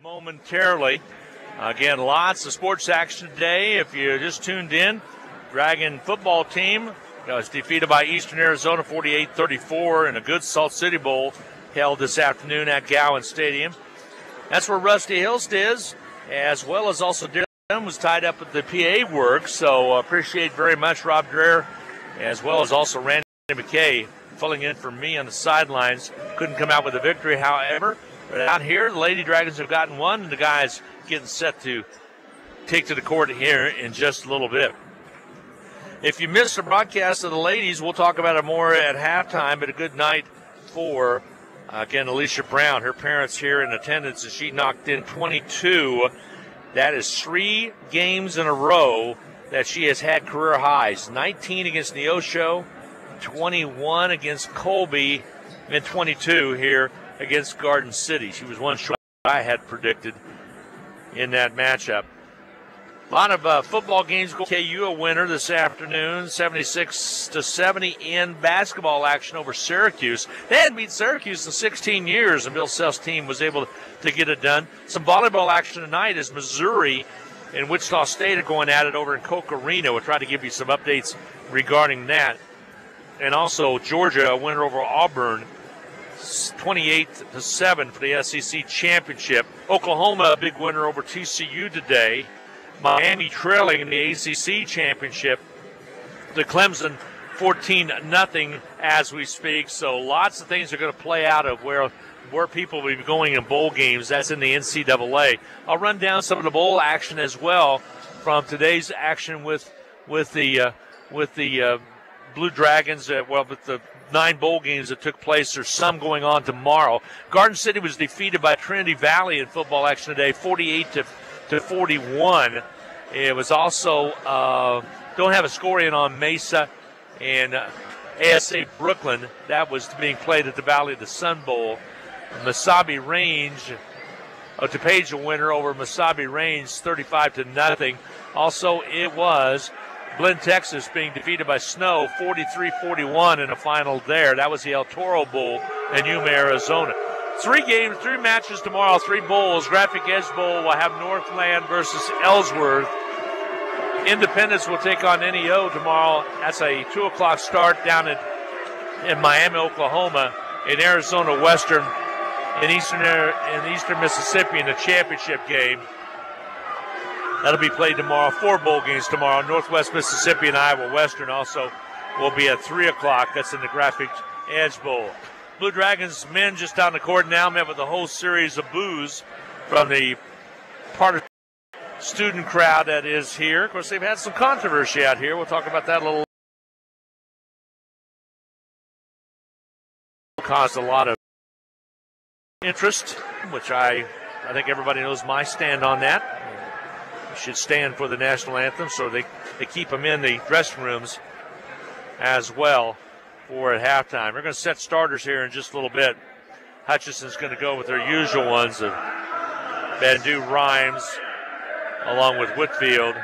momentarily. Again, lots of sports action today. If you just tuned in, Dragon football team was defeated by Eastern Arizona 48-34 in a good Salt City Bowl held this afternoon at Gowan Stadium. That's where Rusty Hilst is, as well as also Darren was tied up with the PA work. So appreciate very much Rob Dreher, as well as also Randy McKay filling in for me on the sidelines. Couldn't come out with a victory, however. But out here, the Lady Dragons have gotten one, and the guys getting set to take to the court here in just a little bit. If you missed the broadcast of the ladies, we'll talk about it more at halftime, but a good night for, again, Alicia Brown. Her parents here in attendance, as she knocked in 22. That is 3 games in a row that she has had career highs. 19 against Neosho, 21 against Colby, and 22 here against Garden City. She was one short I had predicted in that matchup. A lot of football games. KU a winner this afternoon, 76-70 in basketball action over Syracuse. They hadn't beat Syracuse in 16 years, and Bill Self's team was able to get it done. Some volleyball action tonight as Missouri and Wichita State are going at it over in Koch Arena. We'll try to give you some updates regarding that. And also Georgia a winner over Auburn, 28-7 for the SEC championship. Oklahoma a big winner over TCU today. Miami trailing in the ACC championship to Clemson 14-0 as we speak. So lots of things are going to play out of where people will be going in bowl games. That's in the NCAA. I'll run down some of the bowl action as well from today's action with the Blue Dragons. With the 9 bowl games that took place, there's some going on tomorrow. Garden City was defeated by Trinity Valley in football action today, 48-41. It was also don't have a score in on Mesa and ASA Brooklyn. That was being played at the Valley of the Sun Bowl. Mesabi Range, DePage a winner over Mesabi Range, 35-0. Also, it was Glen, Texas being defeated by Snow, 43-41 in a final there. That was the El Toro Bowl in Yuma, Arizona. 3 games, 3 matches tomorrow, 3 bowls. Graphic Edge Bowl will have Northland versus Ellsworth. Independence will take on NEO tomorrow. That's a 2 o'clock start down in Miami, Oklahoma. In Arizona Western, in Eastern Mississippi in the championship game. That'll be played tomorrow. 4 bowl games tomorrow. Northwest Mississippi and Iowa Western also will be at 3 o'clock. That's in the Graphic Edge Bowl. Blue Dragons men just down the court now met with a whole series of boos from the part of student crowd that is here. Of course, they've had some controversy out here. We'll talk about that a little. Caused a lot of interest, which I think everybody knows my stand on that. You should stand for the national anthem, so they keep them in the dressing rooms as well for at halftime. We're going to set starters here in just a little bit. Hutchison's going to go with their usual ones of Bandu, Rhymes, along with Whitfield,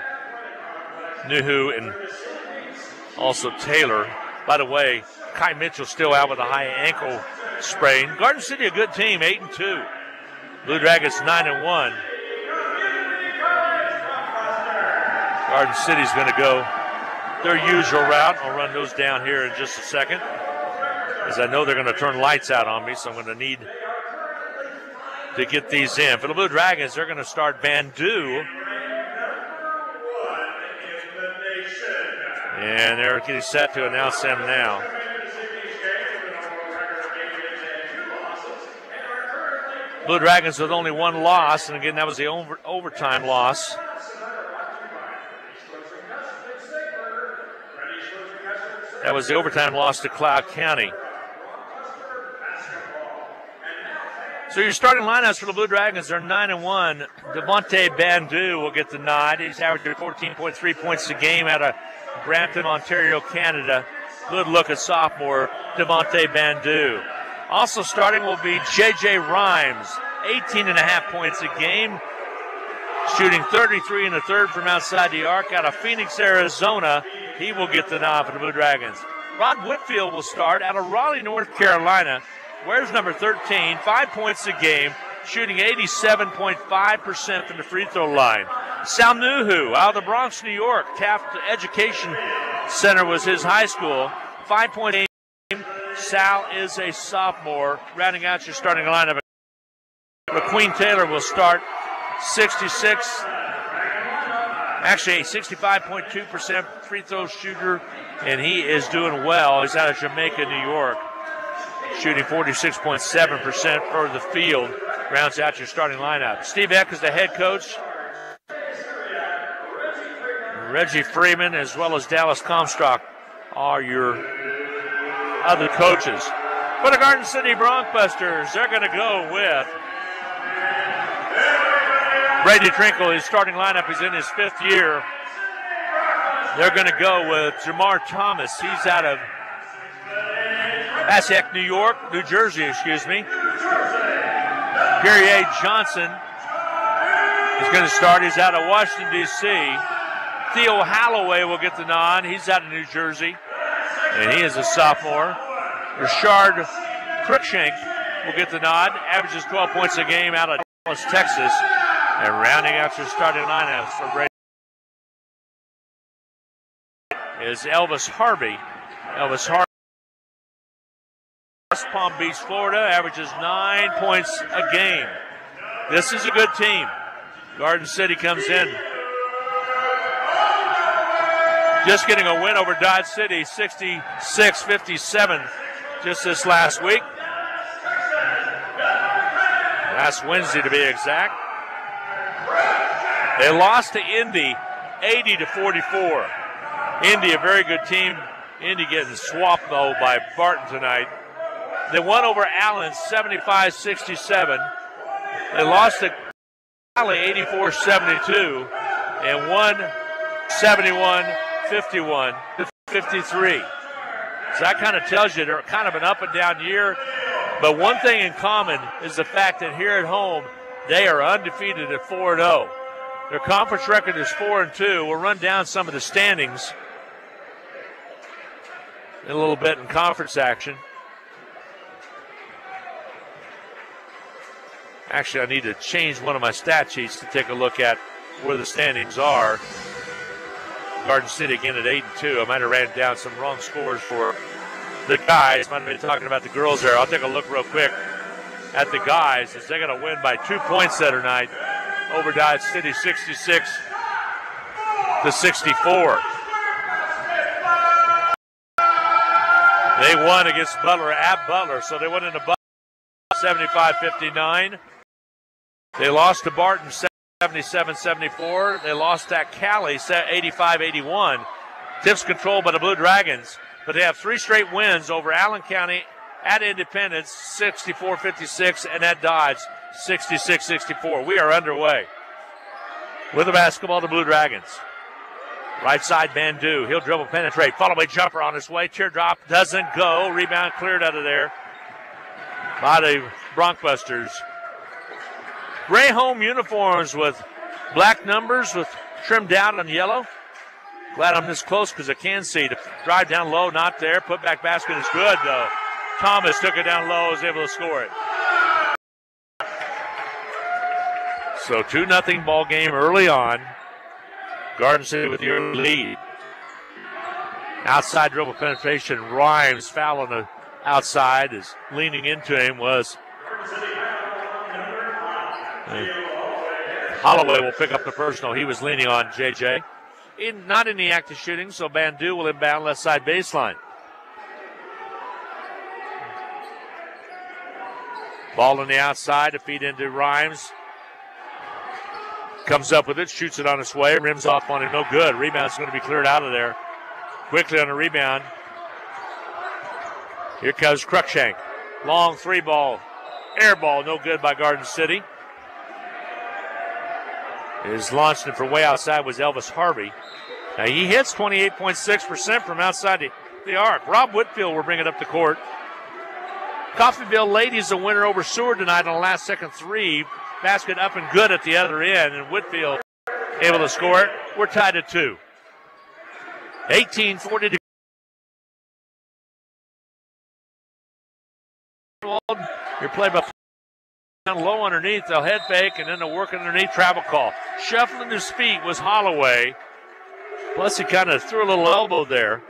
Nuhu, and also Taylor. By the way, Kai Mitchell still out with a high ankle sprain. Garden City a good team, 8-2. Blue Dragons 9-1. Garden City's going to go their usual route. I'll run those down here in just a second, as I know they're going to turn lights out on me, so I'm going to need to get these in. For the Blue Dragons, they're going to start Bandu. And they're getting set to announce them now. Blue Dragons with only 1 loss, and again, that was the overtime loss. That was the overtime loss to Cloud County. So your starting lineups for the Blue Dragons are 9-1. Devontae Bandu will get the nod. He's averaging 14.3 points a game out of Brampton, Ontario, Canada. Good look at sophomore Devontae Bandu. Also starting will be J.J. Rhymes, 18.5 points a game, shooting 33 in the third from outside the arc out of Phoenix, Arizona. He will get the nod for the Blue Dragons. Rod Whitfield will start out of Raleigh, North Carolina. Wears number 13, 5 points a game, shooting 87.5% from the free throw line. Sal Nuhu out of the Bronx, New York. Taft Education Center was his high school. 5.8. Sal is a sophomore. Rounding out your starting lineup. McQueen Taylor will start. 65.2% free throw shooter, and he is doing well. He's out of Jamaica, New York, shooting 46.7% for the field. Rounds out your starting lineup. Steve Eck is the head coach. Reggie Freeman as well as Dallas Comstock are your other coaches. For the Garden City Broncbusters, they're going to go with Brady Trinkle. His starting lineup is in his 5th year. They're going to go with Jamar Thomas. He's out of Passaic, New Jersey, excuse me. Pierre Johnson is going to start. He's out of Washington, D.C. Theo Holloway will get the nod. He's out of New Jersey, and he is a sophomore. Rashard Cruikshank will get the nod. Averages 12 points a game out of Dallas, Texas. And rounding out your starting lineups for Brady is Elvis Harvey. Elvis Harvey, West Palm Beach, Florida, averages 9 points a game. This is a good team. Garden City comes in. Just getting a win over Dodge City, 66-57, just this last week. Last Wednesday, to be exact. They lost to Indy, 80-44. Indy, a very good team. Indy getting swamped, though, by Barton tonight. They won over Allen, 75-67. They lost to Cali, 84-72, and won 71-51-53. So that kind of tells you they're kind of an up and down year. But one thing in common is the fact that here at home, they are undefeated at 4-0. Their conference record is 4-2. We'll run down some of the standings in a little bit in conference action. Actually, I need to change one of my stat sheets to take a look at where the standings are. Garden City again at 8-2. I might have ran down some wrong scores for the guys. Might have been talking about the girls there. I'll take a look real quick at the guys as they're going to win by 2 points that night over Dodge City, 66-64. They won against Butler at Butler, so they went into Butler 75-59. They lost to Barton 77-74. They lost at Cali 85-81. Tips controlled by the Blue Dragons, but they have 3 straight wins over Allen County, at Independence 64-56, and at Dodge 66-64. We are underway with the basketball, the Blue Dragons. Right side, Bandu. He'll dribble, penetrate, follow-away jumper on his way. Teardrop doesn't go. Rebound cleared out of there by the Broncbusters. Gray home uniforms with black numbers with trimmed down on yellow. Glad I'm this close because I can see. The drive down low, not there. Put back basket is good, though. Thomas took it down low, was able to score it. So 2-0 ball game early on. Garden City with the early lead. Outside dribble penetration. Rhymes foul on the outside. Is leaning into him was Holloway will pick up the personal. He was leaning on JJ. Not in the act of shooting, so Bandu will inbound left side baseline. Ball on the outside to feed into Rhymes. Comes up with it, shoots it on its way, rims off on it, no good. Rebound's going to be cleared out of there. Quickly on a rebound. Here comes Cruikshank. Long 3-ball, air ball, no good by Garden City. His launching for way outside was Elvis Harvey. Now he hits 28.6% from outside the arc. Rob Whitfield will bring it up the court. Coffeyville ladies the winner over Seward tonight on a last-second 3. Basket up and good at the other end, and Whitfield able to score it. We're tied at 2. 18-40 to you're played by low underneath. They'll head fake, and then they'll work underneath. Travel call. Shuffling his feet was Holloway. Plus, he kind of threw a little elbow there.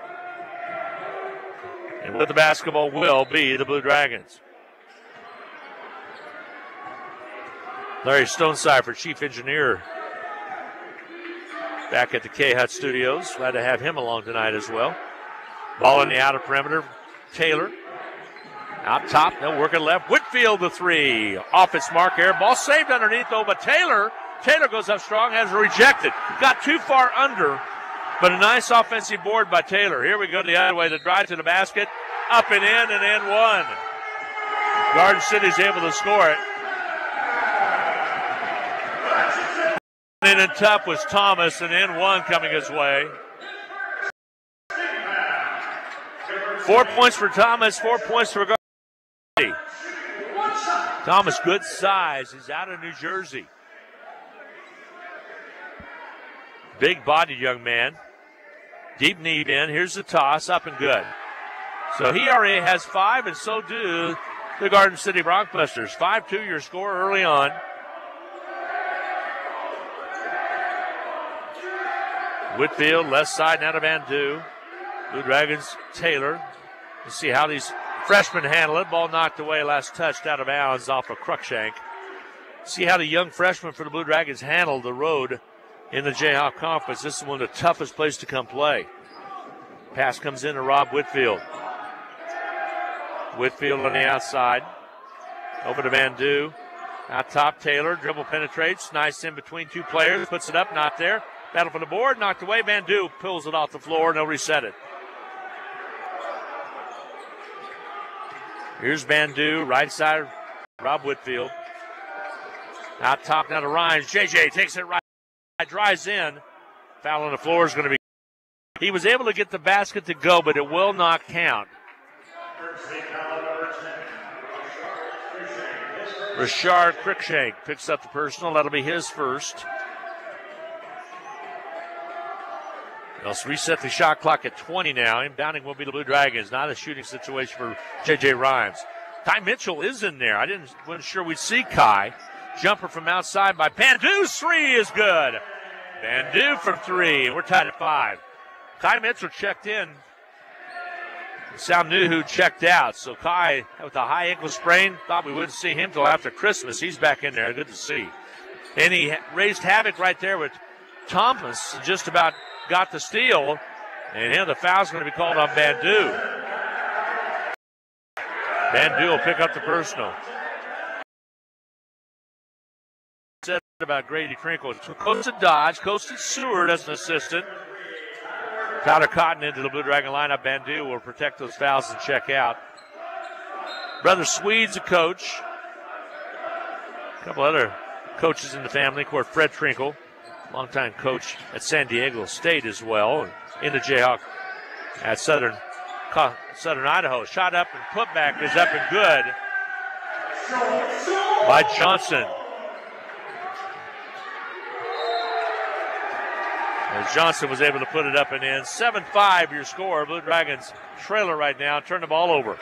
And with the basketball will be the Blue Dragons. Larry Stonecipher, chief engineer, back at the K-Hut Studios. Glad to have him along tonight as well. Ball in the outer perimeter. Taylor. Out top, they'll work it left. Whitfield the three. Off its mark here. Ball saved underneath though, but Taylor goes up strong, has it rejected. Got too far under, but a nice offensive board by Taylor. Here we go the other way. The drive to the basket. Up and in one. Garden City's able to score it. In and tough was Thomas, and in one coming his way. 4 points for Thomas, 4 points for Garden City. Thomas, good size. He's out of New Jersey. Big-bodied young man. Deep knee in. Here's the toss, up and good. So he already has 5, and so do the Garden City Broncbusters. 5-2 your score early on. Whitfield, left side, now to Bandu. Blue Dragons, Taylor. Let's see how these freshmen handle it. Ball knocked away, last touched out of bounds off a Cruikshank. See how the young freshmen for the Blue Dragons handle the road in the Jayhawk Conference. This is one of the toughest places to come play. Pass comes in to Rob Whitfield. Whitfield on the outside. Over to Bandu. Out top, Taylor. Dribble penetrates. Nice in between two players. Puts it up, not there. Battle for the board, knocked away. Bandu pulls it off the floor, and they'll reset it. Here's Bandu, right side, Rob Whitfield. Out top now to Rhines. JJ takes it right, drives in. Foul on the floor is going to be. He was able to get the basket to go, but it will not count. Rashard Cruikshank picks up the personal. That'll be his first. They'll reset the shot clock at 20 now. Inbounding will be the Blue Dragons. Not a shooting situation for J.J. Rhymes. Kai Mitchell is in there. Wasn't sure we'd see Kai. Jumper from outside by Bandu's three is good. Bandu from three. We're tied at 5. Kai Mitchell checked in. Sam knew who checked out. So Kai, with a high ankle sprain, thought we wouldn't see him till after Christmas. He's back in there. Good to see. And he raised havoc right there with Thomas. Just about got the steal, and the foul's going to be called on Bandu. Bandu will pick up the personal. Said about Grady Trinkle. Coasted Dodge, coasted Seward as an assistant. Tyler Cotton into the Blue Dragon lineup. Bandu will protect those fouls and check out. Brother Swede's a coach. A couple other coaches in the family. Of course, Fred Trinkle, longtime coach at San Diego State as well, in the Jayhawk at Southern Idaho. Shot up and put back is up and good by Johnson. As Johnson was able to put it up and in. 7-5 your score. Blue Dragons trailer right now. Turn the ball over.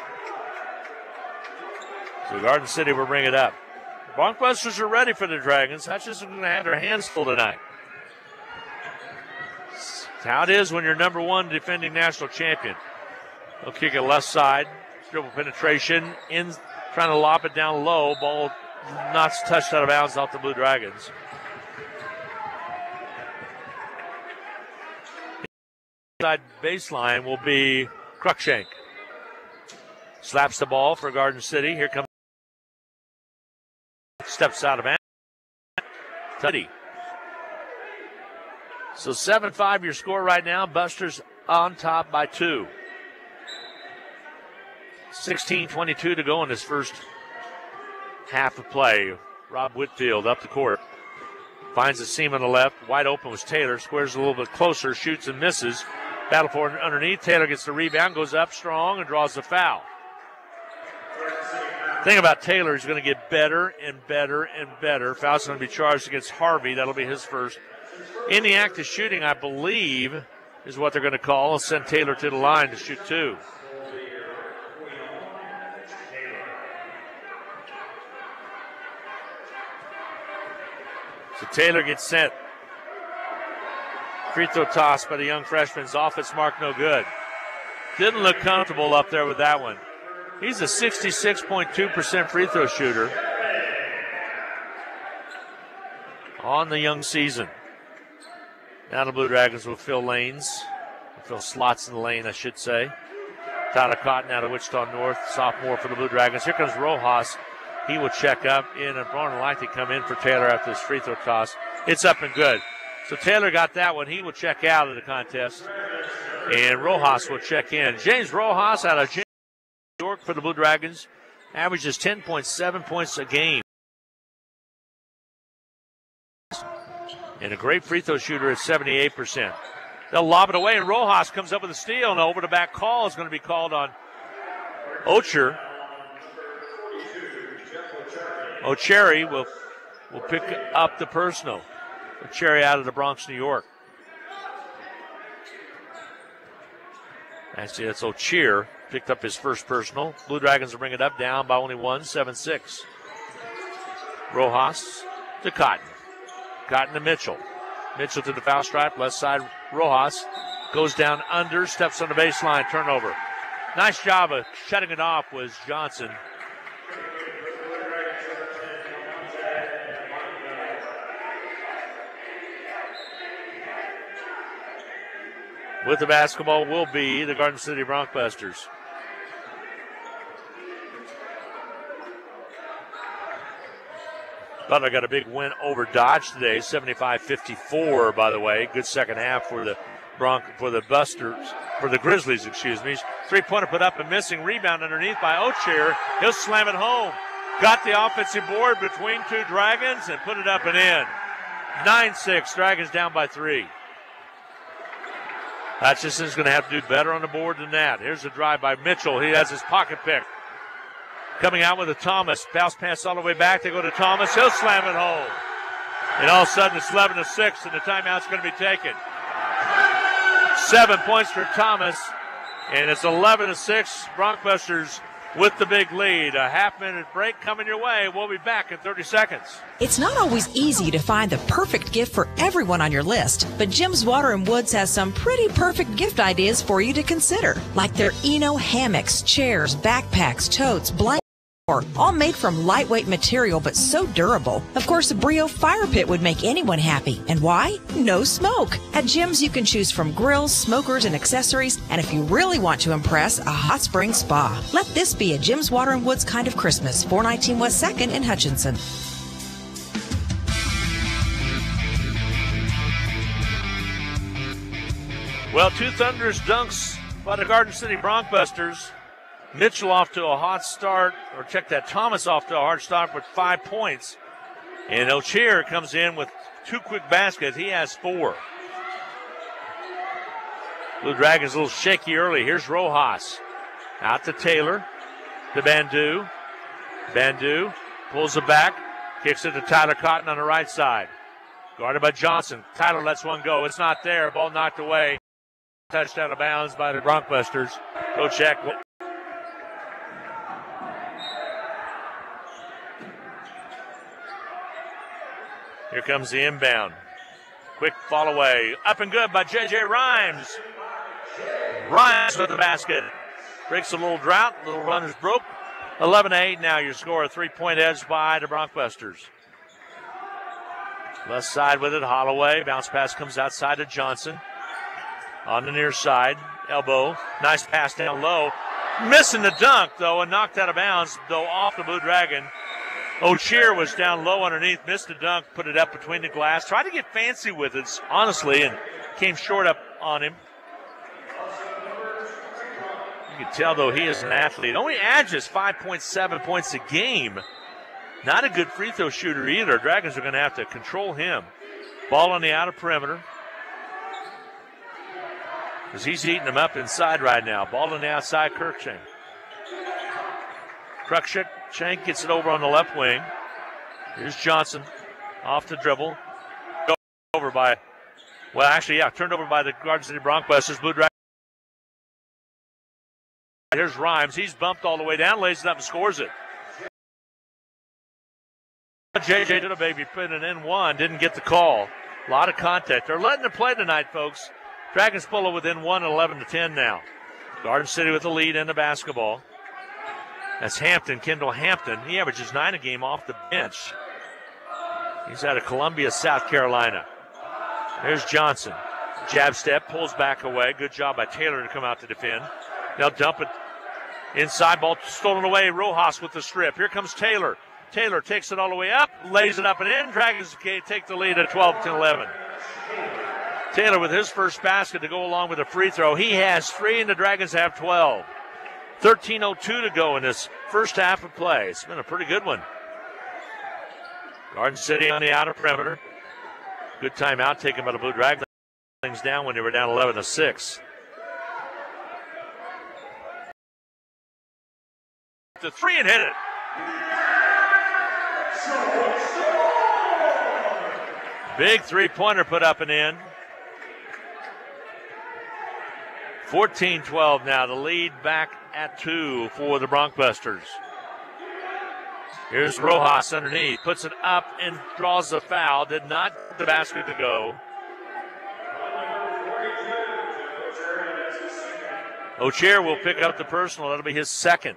So Garden City will bring it up. Broncbusters are ready for the Dragons. Hutchinson is going to have their hands full tonight. It's how it is when you're number one defending national champion. They'll kick it left side. Dribble penetration. In, trying to lob it down low. Ball not touched out of bounds off the Blue Dragons. Inside baseline will be Cruikshank. Slaps the ball for Garden City. Here comes. Steps out of bounds. Tutty. So 7-5 your score right now. Busters on top by 2. 16:22 to go in this first half of play. Rob Whitfield up the court. Finds the seam on the left. Wide open was Taylor. Squares a little bit closer. Shoots and misses. Battle for it underneath. Taylor gets the rebound. Goes up strong and draws the foul. The thing about Taylor is going to get better and better and better. Foul's going to be charged against Harvey. That'll be his first. In the act of shooting, I believe, is what they're going to call. They'll send Taylor to the line to shoot 2. So Taylor gets sent. Free throw toss by the young freshman's off its mark, no good. Didn't look comfortable up there with that one. He's a 66.2% free throw shooter on the young season. Now the Blue Dragons will fill lanes. Fill slots in the lane, I should say. Tyler Cotton out of Wichita North, sophomore for the Blue Dragons. Here comes Rojas. He will check up in, and more than likely come in for Taylor after this free throw toss. It's up and good. So Taylor got that one. He will check out of the contest. And Rojas will check in. James Rojas out of New York for the Blue Dragons. Averages 10.7 points a game. And a great free throw shooter at 78%. They'll lob it away, and Rojas comes up with a steal, and over the back call is going to be called on Ocher. Ocheri will pick up the personal. Ocheri out of the Bronx, New York. Actually, that's Ocher. Picked up his first personal. Blue Dragons will bring it up, down by only one, 7-6. Rojas to Cotton. Cotton to Mitchell. Mitchell to the foul stripe, left side. Rojas goes down under, steps on the baseline, turnover. Nice job of shutting it off was Johnson. With the basketball will be the Garden City Broncbusters. Butler got a big win over Dodge today, 75-54, by the way. Good second half for the Grizzlies, excuse me. Three-pointer put up and missing. Rebound underneath by Ocher. He'll slam it home. Got the offensive board between two Dragons and put it up and in. 9-6, Dragons down by 3. Hutchison's going to have to do better on the board than that. Here's a drive by Mitchell. He has his pocket pick. Coming out with a Thomas. Bounce pass all the way back. They go to Thomas. He'll slam it home. And all of a sudden it's 11-6, and the timeout's going to be taken. 7 points for Thomas, and it's 11-6. Broncbusters with the big lead. A half-minute break coming your way. We'll be back in 30 seconds. It's not always easy to find the perfect gift for everyone on your list, but Jim's Water and Woods has some pretty perfect gift ideas for you to consider, like their Eno hammocks, chairs, backpacks, totes, blankets, all made from lightweight material but so durable. Of course, a Brio fire pit would make anyone happy. And why? No smoke. At Jim's, you can choose from grills, smokers, and accessories. And if you really want to impress, a hot spring spa. Let this be a Jim's Water and Woods kind of Christmas. 419 West 2nd in Hutchinson. Well, two thunderous dunks by the Garden City Broncbusters. Mitchell off to a hot start, or check that, Thomas off to a hard start with 5 points. And Ocher comes in with 2 quick baskets. He has 4. Blue Dragons a little shaky early. Here's Rojas. Out to Taylor. To Bandu. Bandu pulls it back. Kicks it to Tyler Cotton on the right side. Guarded by Johnson. Tyler lets one go. It's not there. Ball knocked away. Touched out of bounds by the Broncbusters. Go check. Here comes the inbound. Quick fall away. Up and good by J.J. Rhymes. Rhymes with the basket. Breaks a little drought. Little run is broke. 11-8 now your score. A 3-point edge by the Broncbusters. Left side with it. Holloway. Bounce pass comes outside to Johnson. On the near side. Elbow. Nice pass down low. Missing the dunk, though, and knocked out of bounds, though off the Blue Dragon. Ocher was down low underneath, missed the dunk, put it up between the glass. Tried to get fancy with it, honestly, and came short up on him. You can tell, though, he is an athlete. Only averages 5.7 points a game. Not a good free throw shooter either. Dragons are going to have to control him. Ball on the outer perimeter. Because he's eating them up inside right now. Ball on the outside, Cruikshank. Cruikshank gets it over on the left wing. Here's Johnson off the dribble. Over by, well, actually, yeah, turned over by the Garden City Broncbusters. Blue Dragons. Here's Rhymes. He's bumped all the way down, lays it up and scores it. JJ Little Baby put an N1, didn't get the call. A lot of contact. They're letting it play tonight, folks. Dragons pull it within 1, 11-10 now. Garden City with the lead in the basketball. That's Hampton, Kendall Hampton. He averages 9 a game off the bench. He's out of Columbia, South Carolina. There's Johnson. Jab step, pulls back away. Good job by Taylor to come out to defend. They'll dump it inside. Ball stolen away. Rojas with the strip. Here comes Taylor. Taylor takes it all the way up, lays it up and in. Dragons take the lead at 12-11. Taylor with his first basket to go along with a free throw. He has 3 and the Dragons have 12. 13:02 to go in this first half of play. It's been a pretty good one. Garden City on the outer perimeter. Good timeout taken by the Blue Dragons. Things down when they were down 11-6. The 3 and hit it. Big three-pointer put up and in. 14-12 now. The lead back at 2 for the Broncbusters. Here's Rojas underneath. Puts it up and draws the foul. Did not get the basket to go. O'Cheer will pick up the personal. That'll be his second.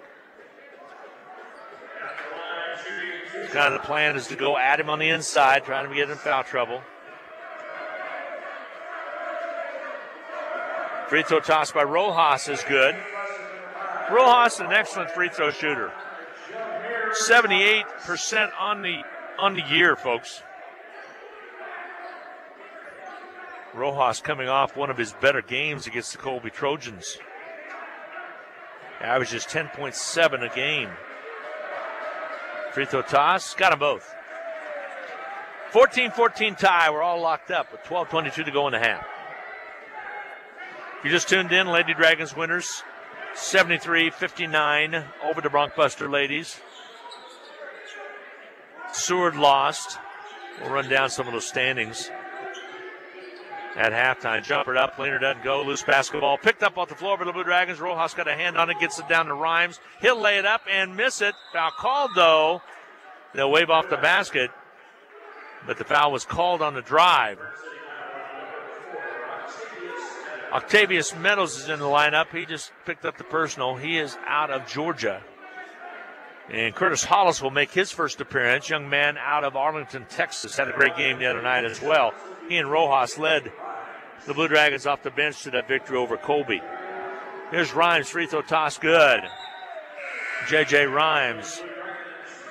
Kind of the plan is to go at him on the inside, trying to get in foul trouble. Free throw toss by Rojas is good. Rojas is an excellent free throw shooter. 78% on the year, folks. Rojas coming off one of his better games against the Colby Trojans. Averages 10.7 a game. Free throw toss, got them both. 14-14 tie, we're all locked up with 12:22 to go in the half. If you just tuned in, Lady Dragons winners, 73-59 over the Broncbuster ladies. Seward lost. We'll run down some of those standings. At halftime, jumper up, Leaner doesn't go, loose basketball, picked up off the floor by the Blue Dragons. Rojas got a hand on it, gets it down to Rhymes. He'll lay it up and miss it. Foul called, though. They'll wave off the basket, but the foul was called on the drive. Octavius Meadows is in the lineup. He just picked up the personal. He is out of Georgia. And Curtis Hollis will make his first appearance. Young man out of Arlington, Texas. Had a great game the other night as well. He and Rojas led the Blue Dragons off the bench to that victory over Colby. Here's Rhymes, free throw toss, good. J.J. Rhymes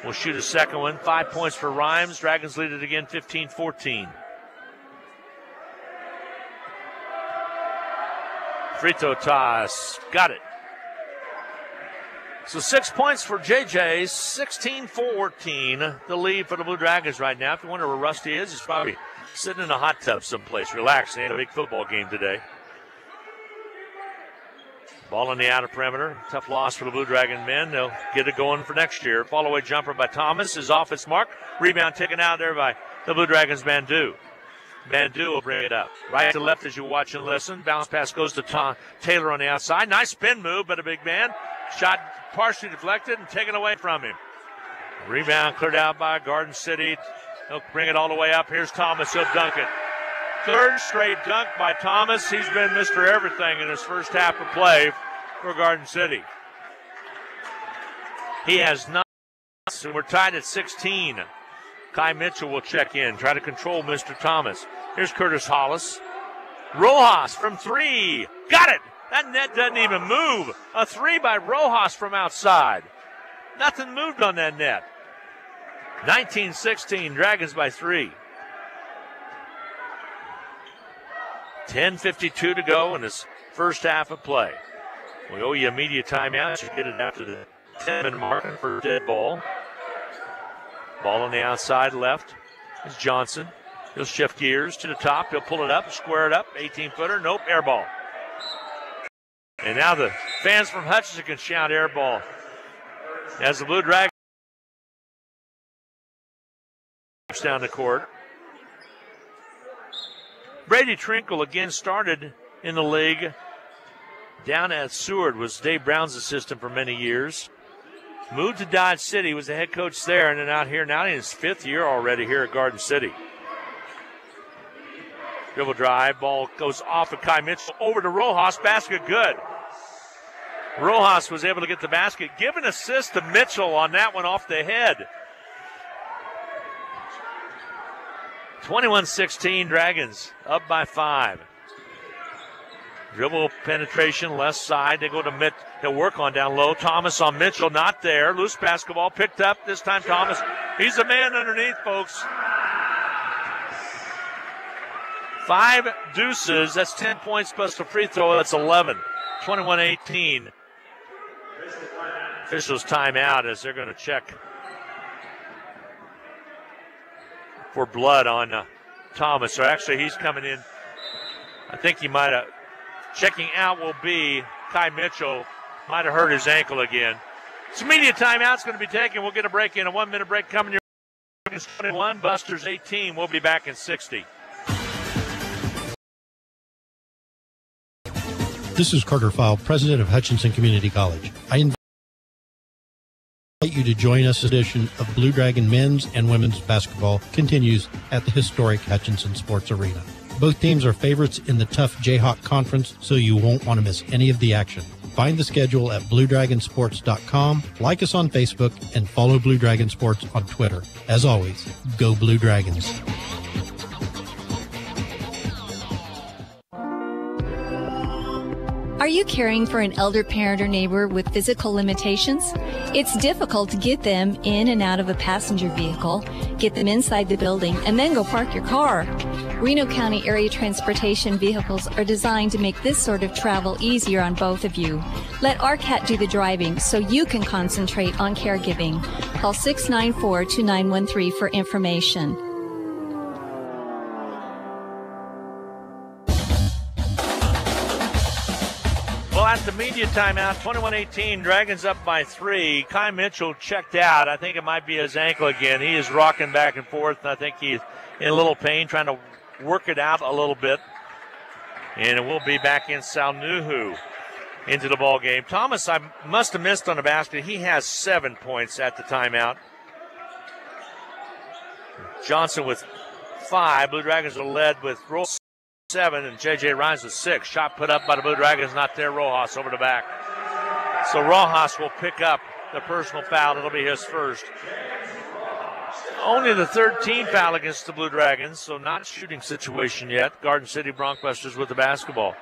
will shoot a second one. 5 points for Rhymes. Dragons lead it again, 15-14. Free throw toss, got it. So 6 points for JJ, 16-14, the lead for the Blue Dragons right now. If you wonder where Rusty is, he's probably sitting in a hot tub someplace, relaxing. He had a big football game today. Ball on the outer perimeter. Tough loss for the Blue Dragon men. They'll get it going for next year. Fall-away jumper by Thomas is off its mark. Rebound taken out there by the Blue Dragons' Bandu. Bandu will bring it up. Right to left as you watch and listen. Bounce pass goes to Taylor on the outside. Nice spin move by the big man. Shot partially deflected and taken away from him. Rebound cleared out by Garden City. He'll bring it all the way up. Here's Thomas. He'll dunk it. Third straight dunk by Thomas. He's been Mr. Everything in his first half of play for Garden City. He has 9, and we're tied at 16. Kai Mitchell will check in, try to control Mr. Thomas. Here's Curtis Hollis. Rojas from 3. Got it! That net doesn't even move. A 3 by Rojas from outside. Nothing moved on that net. 19-16, Dragons by 3. 10:52 to go in this first half of play. We owe you a media timeout. You get it after the 10-minute mark for dead ball. Ball on the outside left is Johnson. He'll shift gears to the top. He'll pull it up, square it up. 18-footer. Nope, air ball. And now the fans from Hutchinson can shout air ball as the Blue Dragons down the court. Brady Trinkle again started in the league down at Seward, was Dave Brown's assistant for many years. Moved to Dodge City, was the head coach there, and then out here now in his 5th year already here at Garden City. Dribble drive, ball goes off of Kai Mitchell over to Rojas, basket good. Rojas was able to get the basket, give an assist to Mitchell on that one off the head. 21-16, Dragons up by 5. Dribble penetration, left side. They go to Mitchell. They'll work on down low. Thomas on Mitchell, not there. Loose basketball picked up. This time Thomas. He's the man underneath, folks. 5 deuces. That's 10 points plus a free throw. That's 11. 21-18. Officials timeout as they're going to check for blood on Thomas. So actually, he's coming in. I think he might have. Checking out will be Kai Mitchell. Might have hurt his ankle again. Some media timeout's going to be taken. We'll get a break in. A 1-minute break coming. Your 21, Busters 18. We'll be back in 60. This is Carter File, president of Hutchinson Community College. I invite you to join us. Edition of Blue Dragon men's and women's basketball continues at the historic Hutchinson Sports Arena. Both teams are favorites in the tough Jayhawk Conference, so you won't want to miss any of the action. Find the schedule at BlueDragonSports.com, like us on Facebook, and follow Blue Dragon Sports on Twitter. As always, go Blue Dragons. Are you caring for an elder parent or neighbor with physical limitations? It's difficult to get them in and out of a passenger vehicle, get them inside the building, and then go park your car. Reno County area transportation vehicles are designed to make this sort of travel easier on both of you. Let RCAT do the driving so you can concentrate on caregiving. Call 694-2913 for information. Well, at the media timeout, 21-18, Dragons up by 3. Kai Mitchell checked out. I think it might be his ankle again. He is rocking back and forth, and I think he's in a little pain, trying to work it out a little bit. And it will be back in Salnuhu into the ball game. Thomas, I must have missed on the basket. He has 7 points at the timeout. Johnson with 5. Blue Dragons are led with 7, and J.J. Rhymes with 6. Shot put up by the Blue Dragons, not there. Rojas over the back. So Rojas will pick up the personal foul. It'll be his first. Only the 13th foul against the Blue Dragons, so not shooting situation yet. Garden City Broncbusters with the basketball.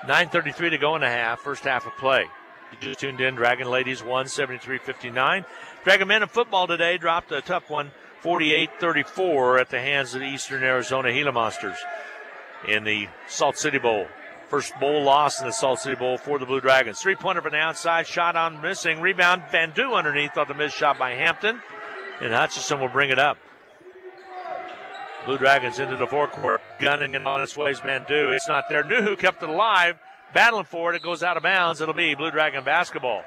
9:33 to go in the half, first half of play. You just tuned in. Dragon Ladies won 73-59. Dragon men in football today dropped a tough one, 48-34 at the hands of the Eastern Arizona Gila Monsters in the Salt City Bowl. First bowl loss in the Salt City Bowl for the Blue Dragons. Three-pointer from the outside, shot on missing. Rebound, Van Du underneath off the missed shot by Hampton. And Hutchinson will bring it up. Blue Dragons into the forecourt. Gunning and on its way is Van Du. It's not there. Nuhu kept it alive. Battling for it. It goes out of bounds. It'll be Blue Dragon basketball.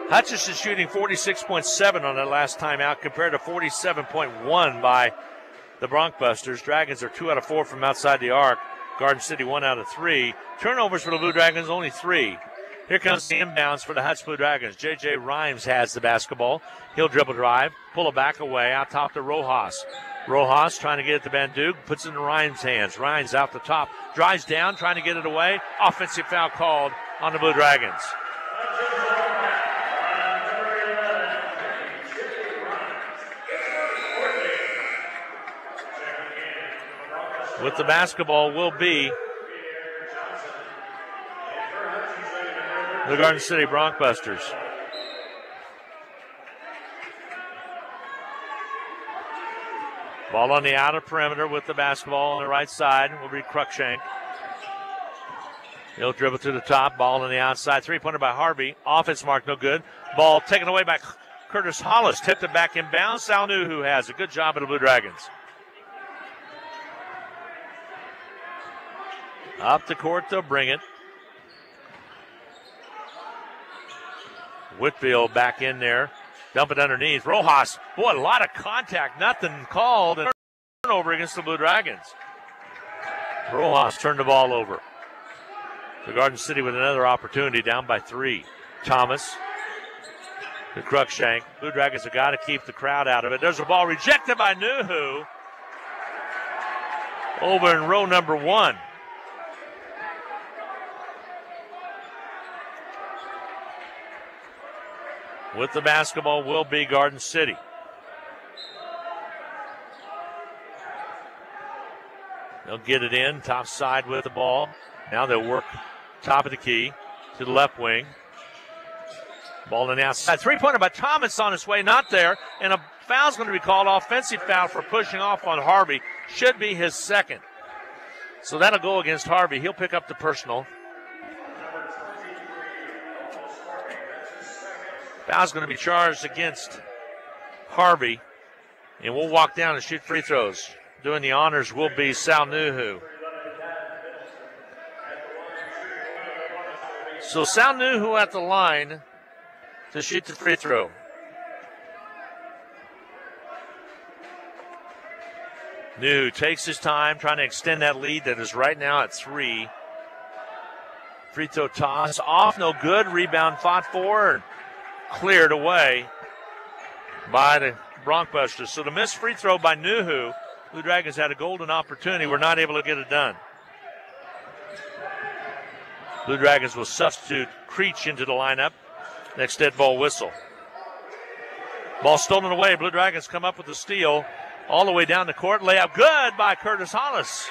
Hutchinson shooting 46.7 on that last time out compared to 47.1 by the Broncbusters. Dragons are 2 out of 4 from outside the arc. Garden City 1 out of 3. Turnovers for the Blue Dragons, only 3. Here comes the inbounds for the Hutch Blue Dragons. J.J. Rhymes has the basketball. He'll dribble drive, pull it back away, out top to Rojas. Rojas trying to get it to Van Du, puts it in Rhymes' hands. Rhymes out the top, drives down, trying to get it away. Offensive foul called on the Blue Dragons. With the basketball will be the Garden City Broncbusters. Ball on the outer perimeter with the basketball on the right side will be Cruikshank. He'll dribble to the top, ball on the outside. Three-pointer by Harvey. Offense mark, no good. Ball taken away by Curtis Hollis. Tipped it back inbounds. Salnu who has a good job of the Blue Dragons. Up the court, they'll bring it. Whitfield back in there. Dump it underneath. Rojas. Boy, a lot of contact. Nothing called. And turnover against the Blue Dragons. Rojas turned the ball over. So Garden City with another opportunity, down by 3. Thomas, the Cruikshank. Blue Dragons have got to keep the crowd out of it. There's a ball rejected by Nuhu over in row number 1. With the basketball will be Garden City. They'll get it in, top side with the ball. Now they'll work top of the key to the left wing. Ball on the outside. Three-pointer by Thomas on his way, not there. And a foul's going to be called, offensive foul for pushing off on Harvey. Should be his second. So that'll go against Harvey. He'll pick up the personal. Foul's going to be charged against Harvey. And we'll walk down and shoot free throws. Doing the honors will be Sal Nuhu. So Sal Nuhu at the line to shoot the free throw. Nuhu takes his time trying to extend that lead that is right now at 3. Free throw toss off, no good. Rebound fought for and cleared away by the Broncbusters. So the missed free throw by Nuhu. Blue Dragons had a golden opportunity. We're not able to get it done. Blue Dragons will substitute Creech into the lineup. Next dead ball whistle. Ball stolen away. Blue Dragons come up with the steal all the way down the court. Layup good by Curtis Hollis.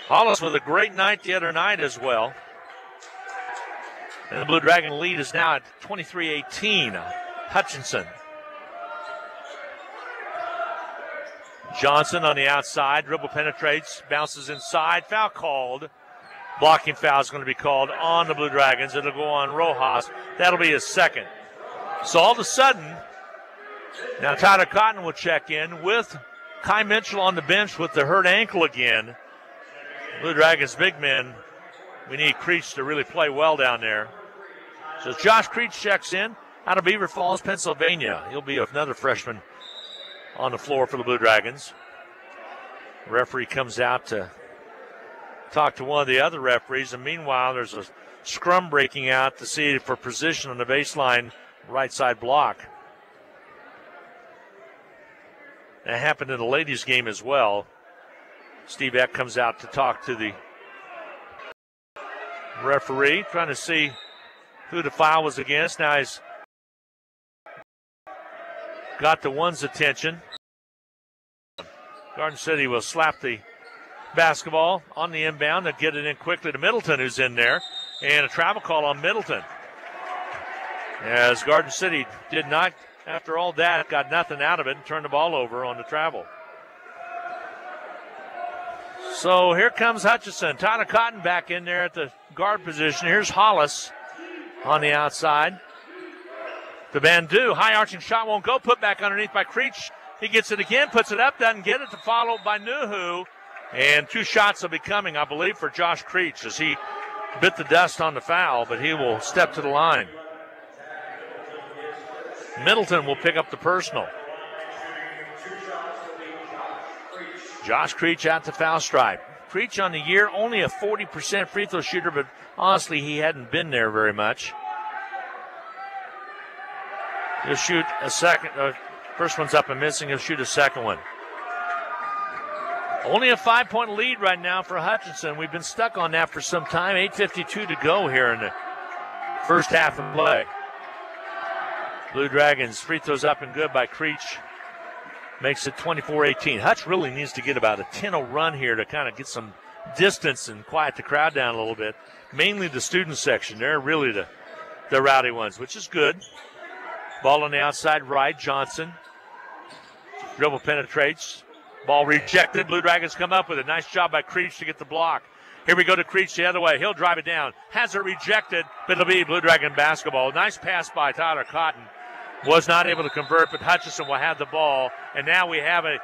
Hollis with a great night the other night as well. And the Blue Dragon lead is now at 23-18. Hutchinson. Johnson on the outside. Dribble penetrates. Bounces inside. Foul called. Blocking foul is going to be called on the Blue Dragons. It'll go on Rojas. That'll be his second. So all of a sudden, now Tyler Cotton will check in with Kai Mitchell on the bench with the hurt ankle again. Blue Dragons big men. We need Creech to really play well down there. So Josh Creech checks in out of Beaver Falls, Pennsylvania. He'll be another freshman on the floor for the Blue Dragons. Referee comes out to talk to one of the other referees, and meanwhile there's a scrum breaking out to see for position on the baseline right side block. That happened in the ladies' game as well. Steve Eck comes out to talk to the referee, trying to see who the foul was against. Now he's got the one's attention. Garden City will slap the basketball on the inbound and get it in quickly to Middleton, who's in there. And a travel call on Middleton. As Garden City did not, after all that, got nothing out of it and turned the ball over on the travel. So here comes Hutchinson. Tyler Cotton back in there at the guard position. Here's Hollis on the outside. To Bandu. High arching shot won't go. Put back underneath by Creech. He gets it again, puts it up, doesn't get it, to followed by Nuhu. And 2 shots will be coming, I believe, for Josh Creech as he bit the dust on the foul, but he will step to the line. Middleton will pick up the personal. Josh Creech at the foul stripe. Creech on the year, only a 40% free throw shooter, but honestly, he hadn't been there very much. He'll shoot a second. First one's up and missing. He'll shoot a second one. Only a 5-point lead right now for Hutchinson. We've been stuck on that for some time. 8:52 to go here in the first half of play. Blue Dragons free throws up and good by Creech. Makes it 24-18. Hutch really needs to get about a 10-0 run here to kind of get some distance and quiet the crowd down a little bit. Mainly the student section. They're really the rowdy ones, which is good. Ball on the outside right. Johnson. Dribble penetrates. Ball rejected. Blue Dragons come up with it. Nice job by Creech to get the block. Here we go to Creech the other way. He'll drive it down. Has it rejected, but it'll be Blue Dragon basketball. Nice pass by Tyler Cotton. Was not able to convert, but Hutchinson will have the ball. And now we have a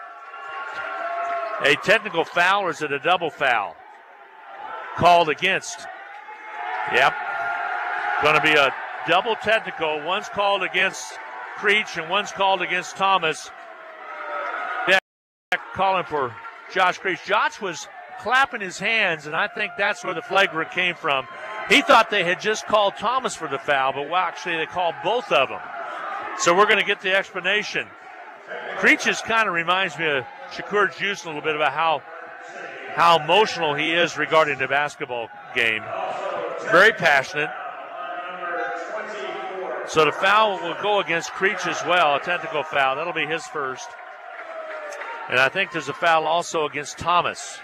technical foul, or is it a double foul? Called against. Yep. Going to be a double technical. One's called against Creech and one's called against Thomas. Calling for Josh Creech. Josh was clapping his hands, and I think that's where the flagrant came from. He thought they had just called Thomas for the foul, but actually they called both of them. So we're going to get the explanation. Creeches kind of reminds me of Shakur Juice a little bit about how emotional he is regarding the basketball game. Very passionate. So the foul will go against Creech as well, a technical foul. That'll be his first. And I think there's a foul also against Thomas.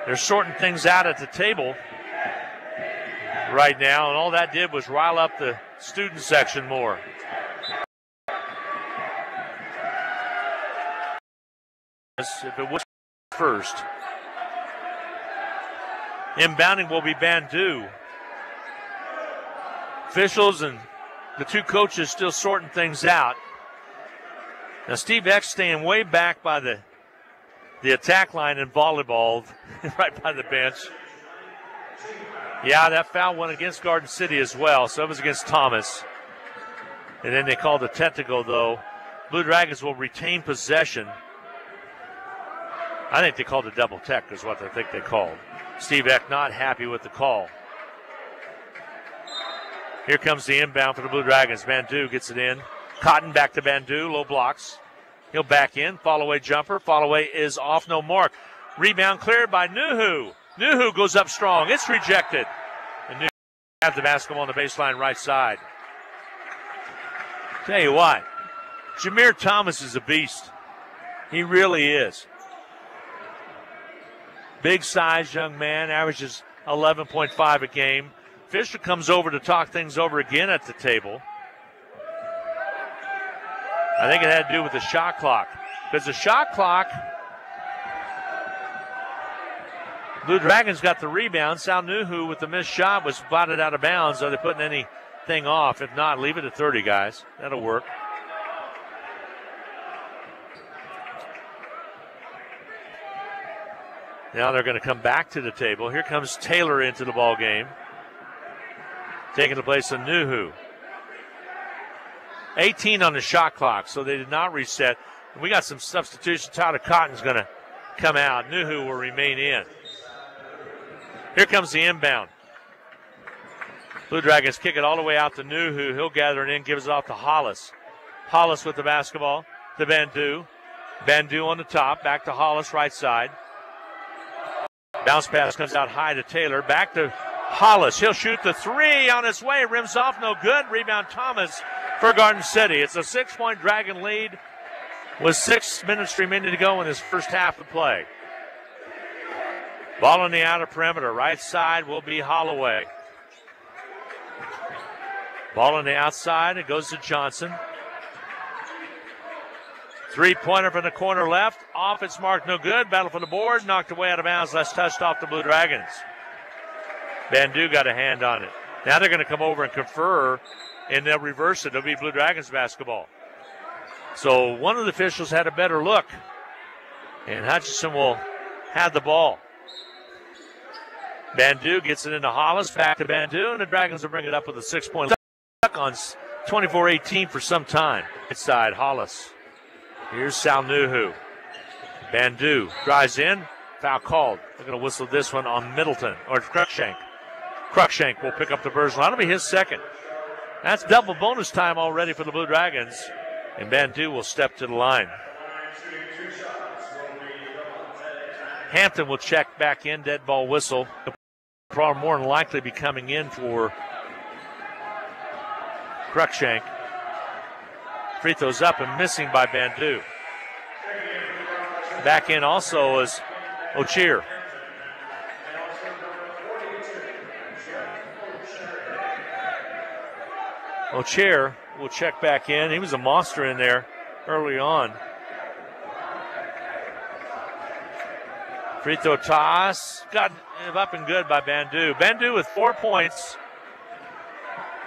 They're sorting things out at the table right now, and all that did was rile up the student section more. If it was first. Inbounding will be Bandu. Officials and the two coaches still sorting things out. Now Steve Eck staying way back by the attack line in volleyball, right by the bench. Yeah, that foul went against Garden City as well, so it was against Thomas. And then they called a technical, though. Blue Dragons will retain possession. I think they called a double tech is what I think they called. Steve Eck not happy with the call. Here comes the inbound for the Blue Dragons. Bandu gets it in. Cotton back to Bandu, low blocks. He'll back in, fall away jumper. Fall away is off, no mark. Rebound cleared by Nuhu. Nuhu goes up strong. It's rejected. And Nuhu has the basketball on the baseline right side. Tell you what, Jameer Thomas is a beast. He really is. Big size young man, averages 11.5 a game. Fisher comes over to talk things over again at the table. I think it had to do with the shot clock. Because the shot clock, Blue Dragons got the rebound. Sal Nuhu with the missed shot was spotted out of bounds. Are they putting anything off? If not, leave it at 30, guys. That'll work. Now they're going to come back to the table. Here comes Taylor into the ball game, taking the place of Nuhu. 18 on the shot clock, so they did not reset. We got some substitutions. Tyler Cotton's going to come out. Nuhu will remain in. Here comes the inbound. Blue Dragons kick it all the way out to Nuhu. He'll gather it in, gives it off to Hollis. Hollis with the basketball to Bandu. Bandu on the top, back to Hollis, right side. Bounce pass comes out high to Taylor. Back to Hollis. He'll shoot the three on his way. Rims off, no good. Rebound Thomas for Garden City. It's a 6-point Dragon lead with 6 minutes remaining to go in this first half of play. Ball on the outer perimeter. Right side will be Holloway. Ball on the outside. It goes to Johnson. Three-pointer from the corner left. Off, it's marked no good. Battle for the board. Knocked away out of bounds. Last touched off the Blue Dragons. Bandu got a hand on it. Now they're going to come over and confer, and they'll reverse it. It'll be Blue Dragons basketball. So one of the officials had a better look, and Hutchinson will have the ball. Bandu gets it into Hollis. Back to Bandu, and the Dragons will bring it up with a 6-point. Stuck on 24-18 for some time. Inside Hollis. Here's Sal Nuhu. Bandu drives in. Foul called. They're going to whistle this one on Middleton, or Cruikshank. Cruikshank will pick up the Burrs. That'll be his second. That's double bonus time already for the Blue Dragons. And Bandu will step to the line. Hampton will check back in. Dead ball whistle. Probably more than likely be coming in for Cruikshank. Free throws up and missing by Bandu. Back in also is O'Cheer. O'Cheer will check back in. He was a monster in there early on. Free throw toss. Got up and good by Bandu. Bandu with 4 points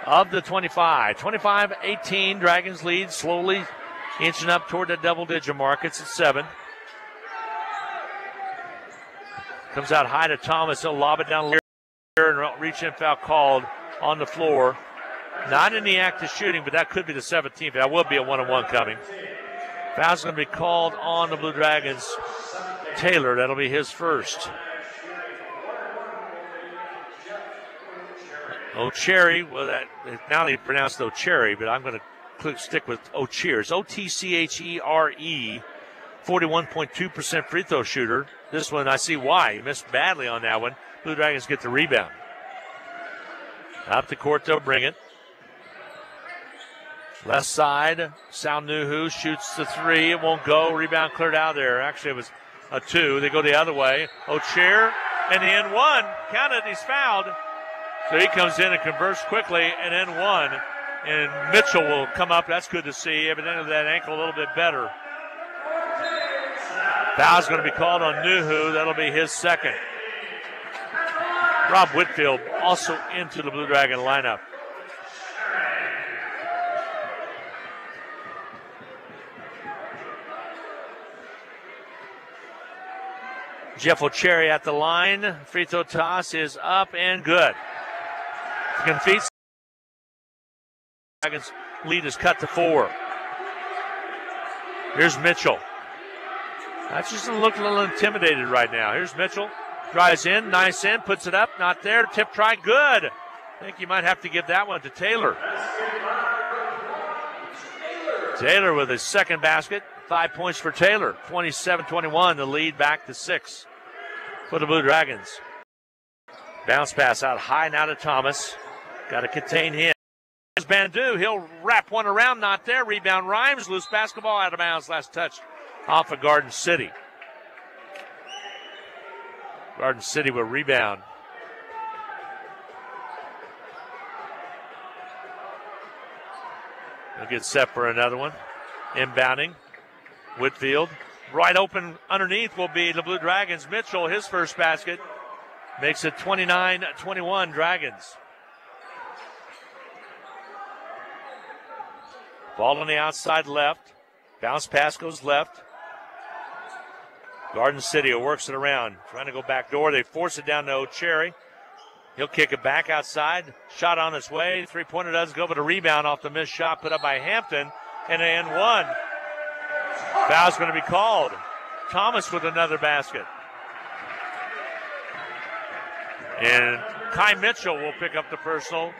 of the 25. 25-18. Dragons lead slowly inching up toward the double-digit mark. It's at 7. Comes out high to Thomas. He'll lob it down here and reach in. Foul called on the floor. Not in the act of shooting, but that could be the 17th. That will be a 1-on-1 coming. Foul's going to be called on the Blue Dragons. Taylor, that'll be his first. O'Cherry, well, now they pronounced O'Cherry, but I'm going to stick with O'Cheers. O-T-C-H-E-R-E, 41.2% free throw shooter. This one, I see why. He missed badly on that one. Blue Dragons get the rebound. Up the court, they'll bring it. Left side, Sal Nuhu shoots the three. It won't go. Rebound cleared out there. Actually, it was a two. They go the other way. O'Cheer, and the end one. Count it, he's fouled. So he comes in and converts quickly, and then one. And Mitchell will come up. That's good to see. Evidently that ankle a little bit better. Foul's going to be called on Nuhu. That'll be his second. Rob Whitfield also into the Blue Dragon lineup. Jeff O'Cherry at the line. Free throw toss is up and good. Confeats. Dragons lead is cut to 4. Here's Mitchell. That just doesn't look a little intimidated right now. Here's Mitchell. Drives in, nice in, puts it up, not there. Tip try, good. I think you might have to give that one to Taylor. Taylor with his second basket. 5 points for Taylor. 27-21, the lead back to 6 for the Blue Dragons. Bounce pass out high now to Thomas. Got to contain him. Here's Bandu. He'll wrap one around, not there. Rebound Rhymes. Loose basketball out of bounds. Last touch off of Garden City. Garden City will rebound. He'll get set for another one. Inbounding. Whitfield. Right open underneath will be the Blue Dragons. Mitchell, his first basket. Makes it 29-21 Dragons. Ball on the outside left. Bounce pass goes left. Garden City works it around. Trying to go back door. They force it down to O'Cherry. He'll kick it back outside. Shot on its way. Three-pointer doesn't go, but a rebound off the missed shot put up by Hampton. And an one. Foul's going to be called. Thomas with another basket. And Kai Mitchell will pick up the personal.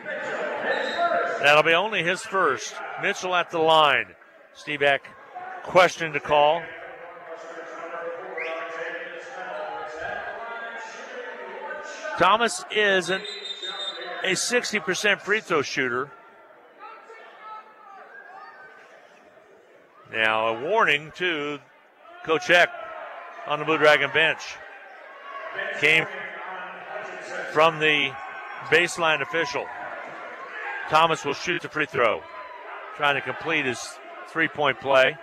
That'll be only his first. Mitchell at the line. Steve Eck questioned the call. Thomas is a 60% free throw shooter. Now a warning to Coach Eck on the Blue Dragon bench. Came from the baseline official. Thomas will shoot the free throw. Trying to complete his three-point play.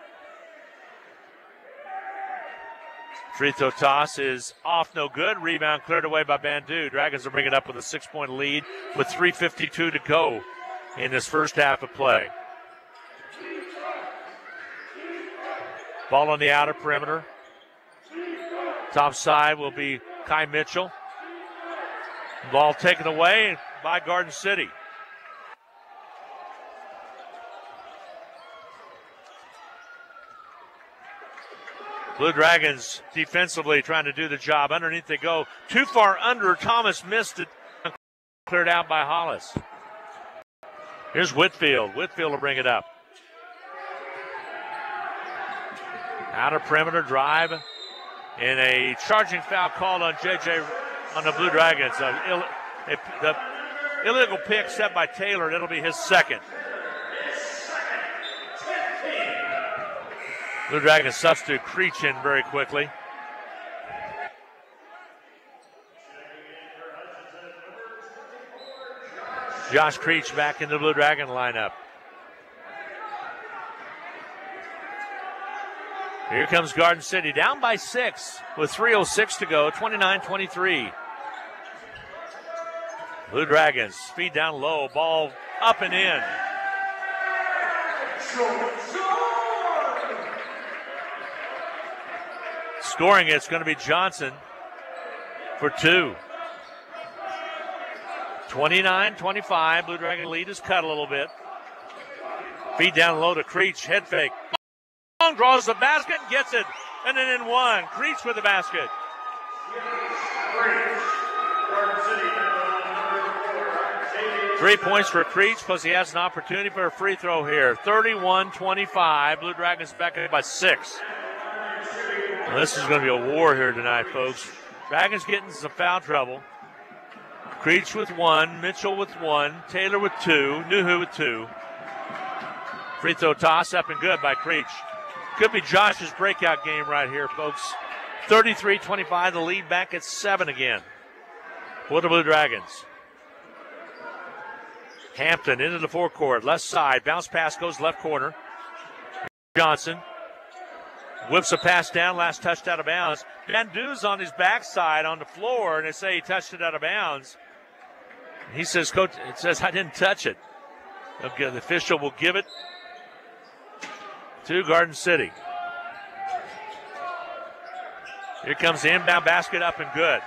Free throw toss is off, no good. Rebound cleared away by Bandu. Dragons will bring it up with a 6-point lead with 3:52 to go in this first half of play. Ball on the outer perimeter. Top side will be Kai Mitchell. Ball taken away by Garden City. Blue Dragons defensively trying to do the job. Underneath they go. Too far under. Thomas missed it. Cleared out by Hollis. Here's Whitfield. Whitfield will bring it up. Outer perimeter drive. And a charging foul called on JJ on the Blue Dragons. The illegal pick set by Taylor. It'll be his second. Blue Dragons substitute Creech in very quickly. Josh Creech back in the Blue Dragon lineup. Here comes Garden City, down by 6 with 3:06 to go, 29-23. Blue Dragons, feed down low, ball up and in. Scoring it's going to be Johnson for 2. 29-25. Blue Dragon lead is cut a little bit. Feed down low to Creech. Head fake. strong, draws the basket, gets it, and then in one. Creech with the basket. 3 points for Creech, plus he has an opportunity for a free throw here. 31-25. Blue Dragons back up by 6. Well, this is going to be a war here tonight, folks. Dragons getting some foul trouble. Creech with 1, Mitchell with 1, Taylor with 2, Nuhu with 2. Free throw toss up and good by Creech. Could be Josh's breakout game right here, folks. 33-25, the lead back at 7 again for the Blue Dragons. Hampton into the forecourt, left side. Bounce pass goes left corner. Johnson whips a pass down, last touched out of bounds. Bandu's on his backside on the floor, and they say he touched it out of bounds. He says, Coach, it says I didn't touch it. Okay, the official will give it to Garden City. Here comes the inbound basket up and good.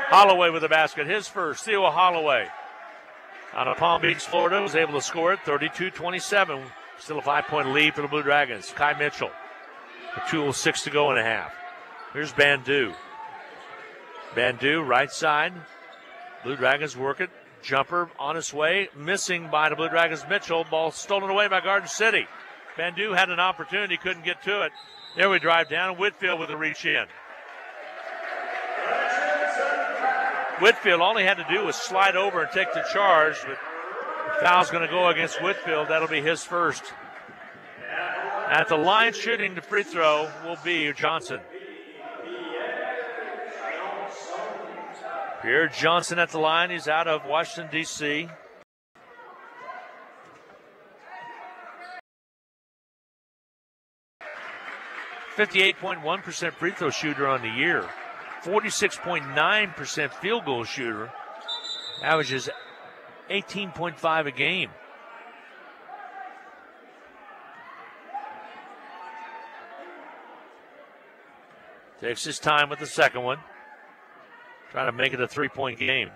Holloway with the basket, his first. Theo Holloway out of Palm Beach, Florida, was able to score it. 32-27. Still a 5-point lead for the Blue Dragons. Kai Mitchell. 2:06 to go in a half. Here's Bandu. Bandu, right side. Blue Dragons work it. Jumper on its way. Missing by the Blue Dragons. Mitchell. Ball stolen away by Garden City. Bandu had an opportunity, couldn't get to it. There we drive down. Whitfield with a reach in. Whitfield, all he had to do was slide over and take the charge, but the foul's going to go against Whitfield. That'll be his first. At the line shooting the free throw will be Johnson. Pierre Johnson at the line. He's out of Washington, D.C. .1% free throw shooter on the year. 46.9% field goal shooter. Averages 18.5 a game. Takes his time with the second one. Trying to make it a 3-point game.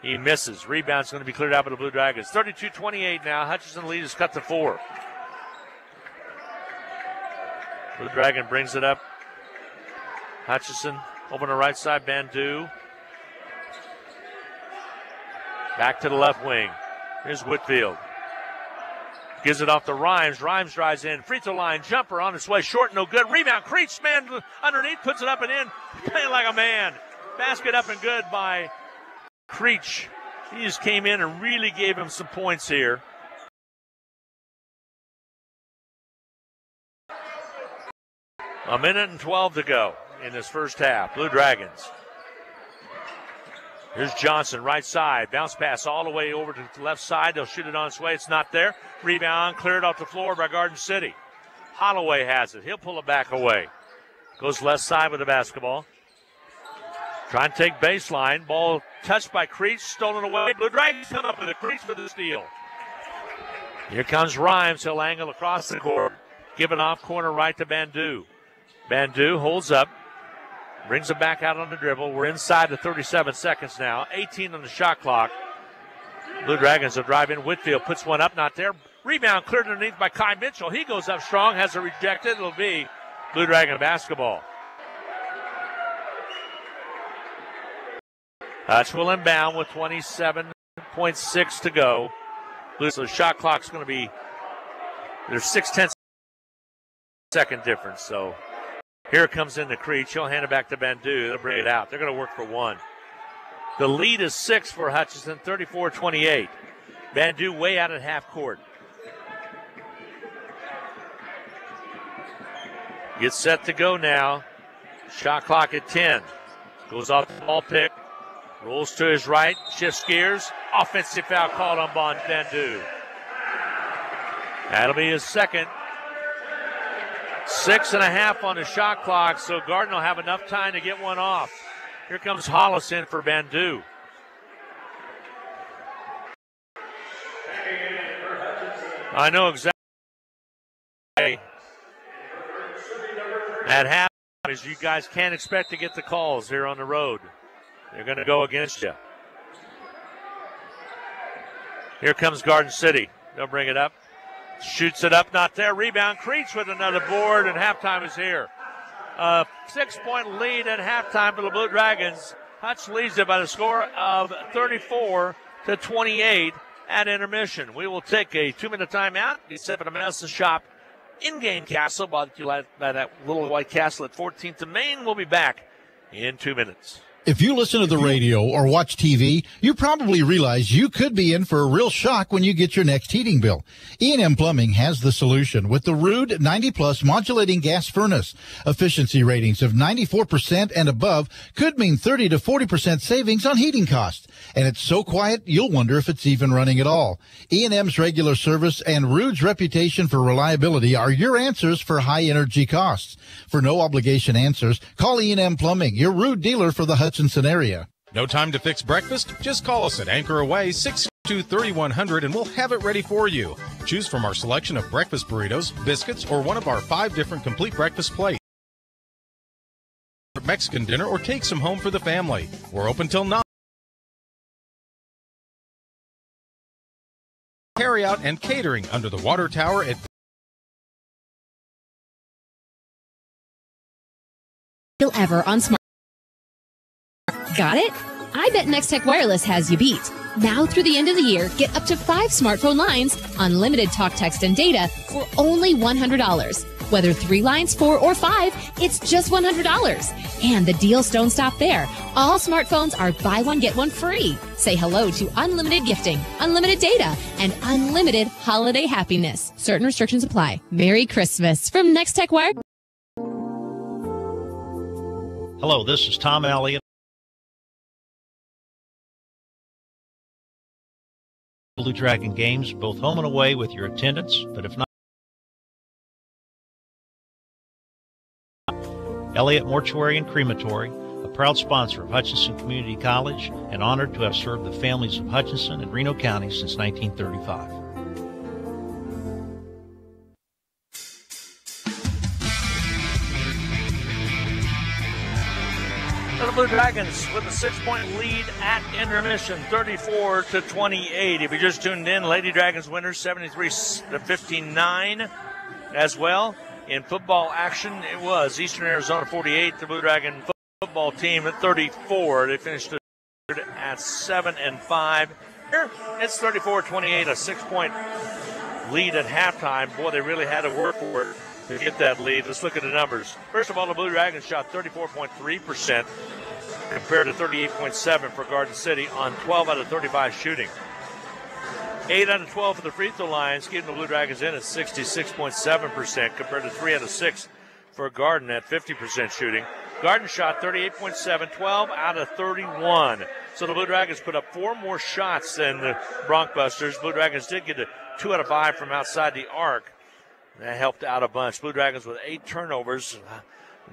He misses. Rebound's going to be cleared out by the Blue Dragons. 32-28 now. Hutchinson lead is cut to 4. Blue Dragon brings it up. Hutchison over the right side, Bandu. Back to the left wing. Here's Whitfield. Gives it off to Rhymes. Rhymes drives in. Free throw line. Jumper on its way. Short, no good. Rebound. Creech, man underneath. Puts it up and in. Playing like a man. Basket up and good by Creech. He just came in and really gave him some points here. A minute and 12 to go in this first half. Blue Dragons. Here's Johnson, right side. Bounce pass all the way over to the left side. They'll shoot it on its way. It's not there. Rebound cleared off the floor by Garden City. Holloway has it. He'll pull it back away. Goes left side with the basketball. Trying to take baseline. Ball touched by Creech. Stolen away. Blue Dragons come up with a Creech for the steal. Here comes Rhymes. He'll angle across the court. Give it off corner right to Bandu. Bandu holds up. Brings it back out on the dribble. We're inside the 37 seconds now. 18 on the shot clock. Blue Dragons will drive in. Whitfield puts one up, not there. Rebound cleared underneath by Kai Mitchell. He goes up strong, has it rejected. It'll be Blue Dragon basketball. Hutch will inbound with 27.6 to go. So the shot clock's going to be, there's 6/10 second difference, so here it comes in to Creech. He'll hand it back to Bandu. They'll bring it out. They're going to work for one. The lead is 6 for Hutchinson, 34-28. Bandu way out at half court. Gets set to go now. Shot clock at 10. Goes off the ball pick. Rolls to his right. Shifts gears. Offensive foul called on Bandu. That'll be his second. 6.5 on the shot clock, so Garden will have enough time to get one off. Here comes Hollis in for Bandu. I know exactly. At half, is you guys can't expect to get the calls here on the road. They're going to go against you. Here comes Garden City. They'll bring it up. Shoots it up, not there. Rebound, Creech with another board, and halftime is here. 6-point lead at halftime for the Blue Dragons. Hutch leads it by the score of 34-28 at intermission. We will take a 2-minute timeout. It's up at the Madison Shop in-game castle by that little white castle at 14th and Main. We'll be back in 2 minutes. If you listen to the radio or watch TV, you probably realize you could be in for a real shock when you get your next heating bill. E&M Plumbing has the solution with the Rude 90-plus modulating gas furnace. Efficiency ratings of 94% and above could mean 30 to 40% savings on heating costs. And it's so quiet, you'll wonder if it's even running at all. E&M's regular service and Rude's reputation for reliability are your answers for high energy costs. For no obligation answers, call E&M Plumbing, your Rude dealer for the Hutchinson area. No time to fix breakfast? Just call us at Anchor Away 622-3100 and we'll have it ready for you. Choose from our selection of breakfast burritos, biscuits, or one of our 5 different complete breakfast plates. Mexican dinner or take some home for the family. We're open till 9. Carry out and catering under the water tower at ever on Smart. Got it? I bet Nextech Wireless has you beat. Now through the end of the year, get up to 5 smartphone lines, unlimited talk, text, and data for only $100. Whether 3 lines, 4, or 5, it's just $100. And the deals don't stop there. All smartphones are buy one, get one free. Say hello to unlimited gifting, unlimited data, and unlimited holiday happiness. Certain restrictions apply. Merry Christmas from Nextech Wire. Hello, this is Tom Elliott. Blue Dragon games, both home and away with your attendance, but if not, Elliott Mortuary and Crematory, a proud sponsor of Hutchinson Community College and honored to have served the families of Hutchinson and Reno County since 1935. The Blue Dragons with a 6-point lead at intermission, 34-28. If you just tuned in, Lady Dragons winners 73-59 as well. In football action, it was Eastern Arizona 48, the Blue Dragon football team at 34. They finished at 7-5. It's 34-28, a 6-point lead at halftime. Boy, they really had to work for it to get that lead. Let's look at the numbers. First of all, the Blue Dragons shot 34.3% compared to 38.7% for Garden City on 12 out of 35 shooting. 8 out of 12 for the free throw lines, keeping the Blue Dragons in at 66.7% compared to 3 out of 6 for Garden at 50% shooting. Garden shot 38.7, 12 out of 31. So the Blue Dragons put up 4 more shots than the Broncbusters. Blue Dragons did get a 2 out of 5 from outside the arc. That helped out a bunch. Blue Dragons with 8 turnovers.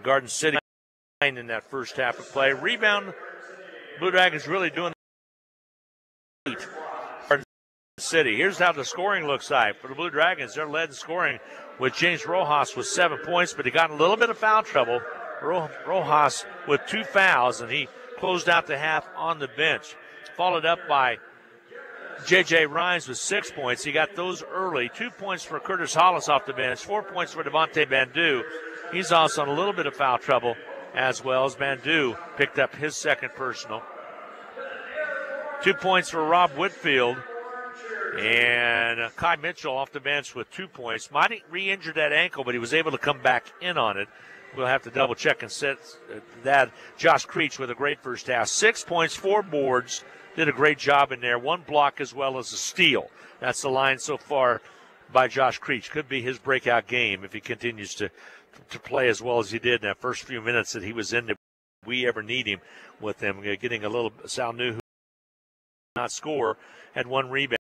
Garden City 9 in that first half of play. Rebound, Blue Dragons really doing the 8. Garden City. Here's how the scoring looks like. For the Blue Dragons, they're led in scoring with James Rojas with 7 points, but he got in a little bit of foul trouble. Rojas with 2 fouls, and he closed out the half on the bench. Followed up by J.J. Rhymes with 6 points. He got those early. 2 points for Curtis Hollis off the bench. 4 points for Devontae Bandu. He's also in a little bit of foul trouble as well, as Bandu picked up his second personal. 2 points for Rob Whitfield. And Kai Mitchell off the bench with 2 points. Might have re-injured that ankle, but he was able to come back in on it. We'll have to double check and set that. Josh Creech with a great first half. 6 points, 4 boards. Did a great job in there. 1 block as well as a steal. That's the line so far by Josh Creech. Could be his breakout game if he continues to play as well as he did in that first few minutes that he was in. If we ever need him with them. Getting a little Sal New, who did not score, had 1 rebound.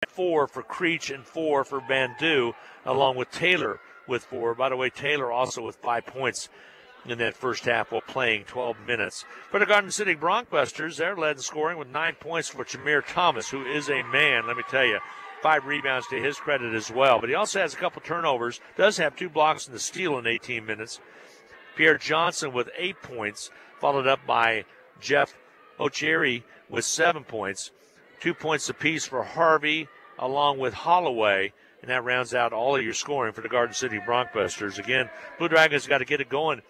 4 for Creech and 4 for Bandu, along with Taylor with 4. By the way, Taylor also with 5 points in that first half while playing 12 minutes. For the Garden City Broncbusters, they're led in scoring with 9 points for Jameer Thomas, who is a man, let me tell you. 5 rebounds to his credit as well. But he also has a couple turnovers, does have 2 blocks and a steal in 18 minutes. Pierre Johnson with 8 points, followed up by Jeff Ocheri with 7 points. 2 points apiece for Harvey along with Holloway. And that rounds out all of your scoring for the Garden City Broncbusters. Again, Blue Dragons got to get it going,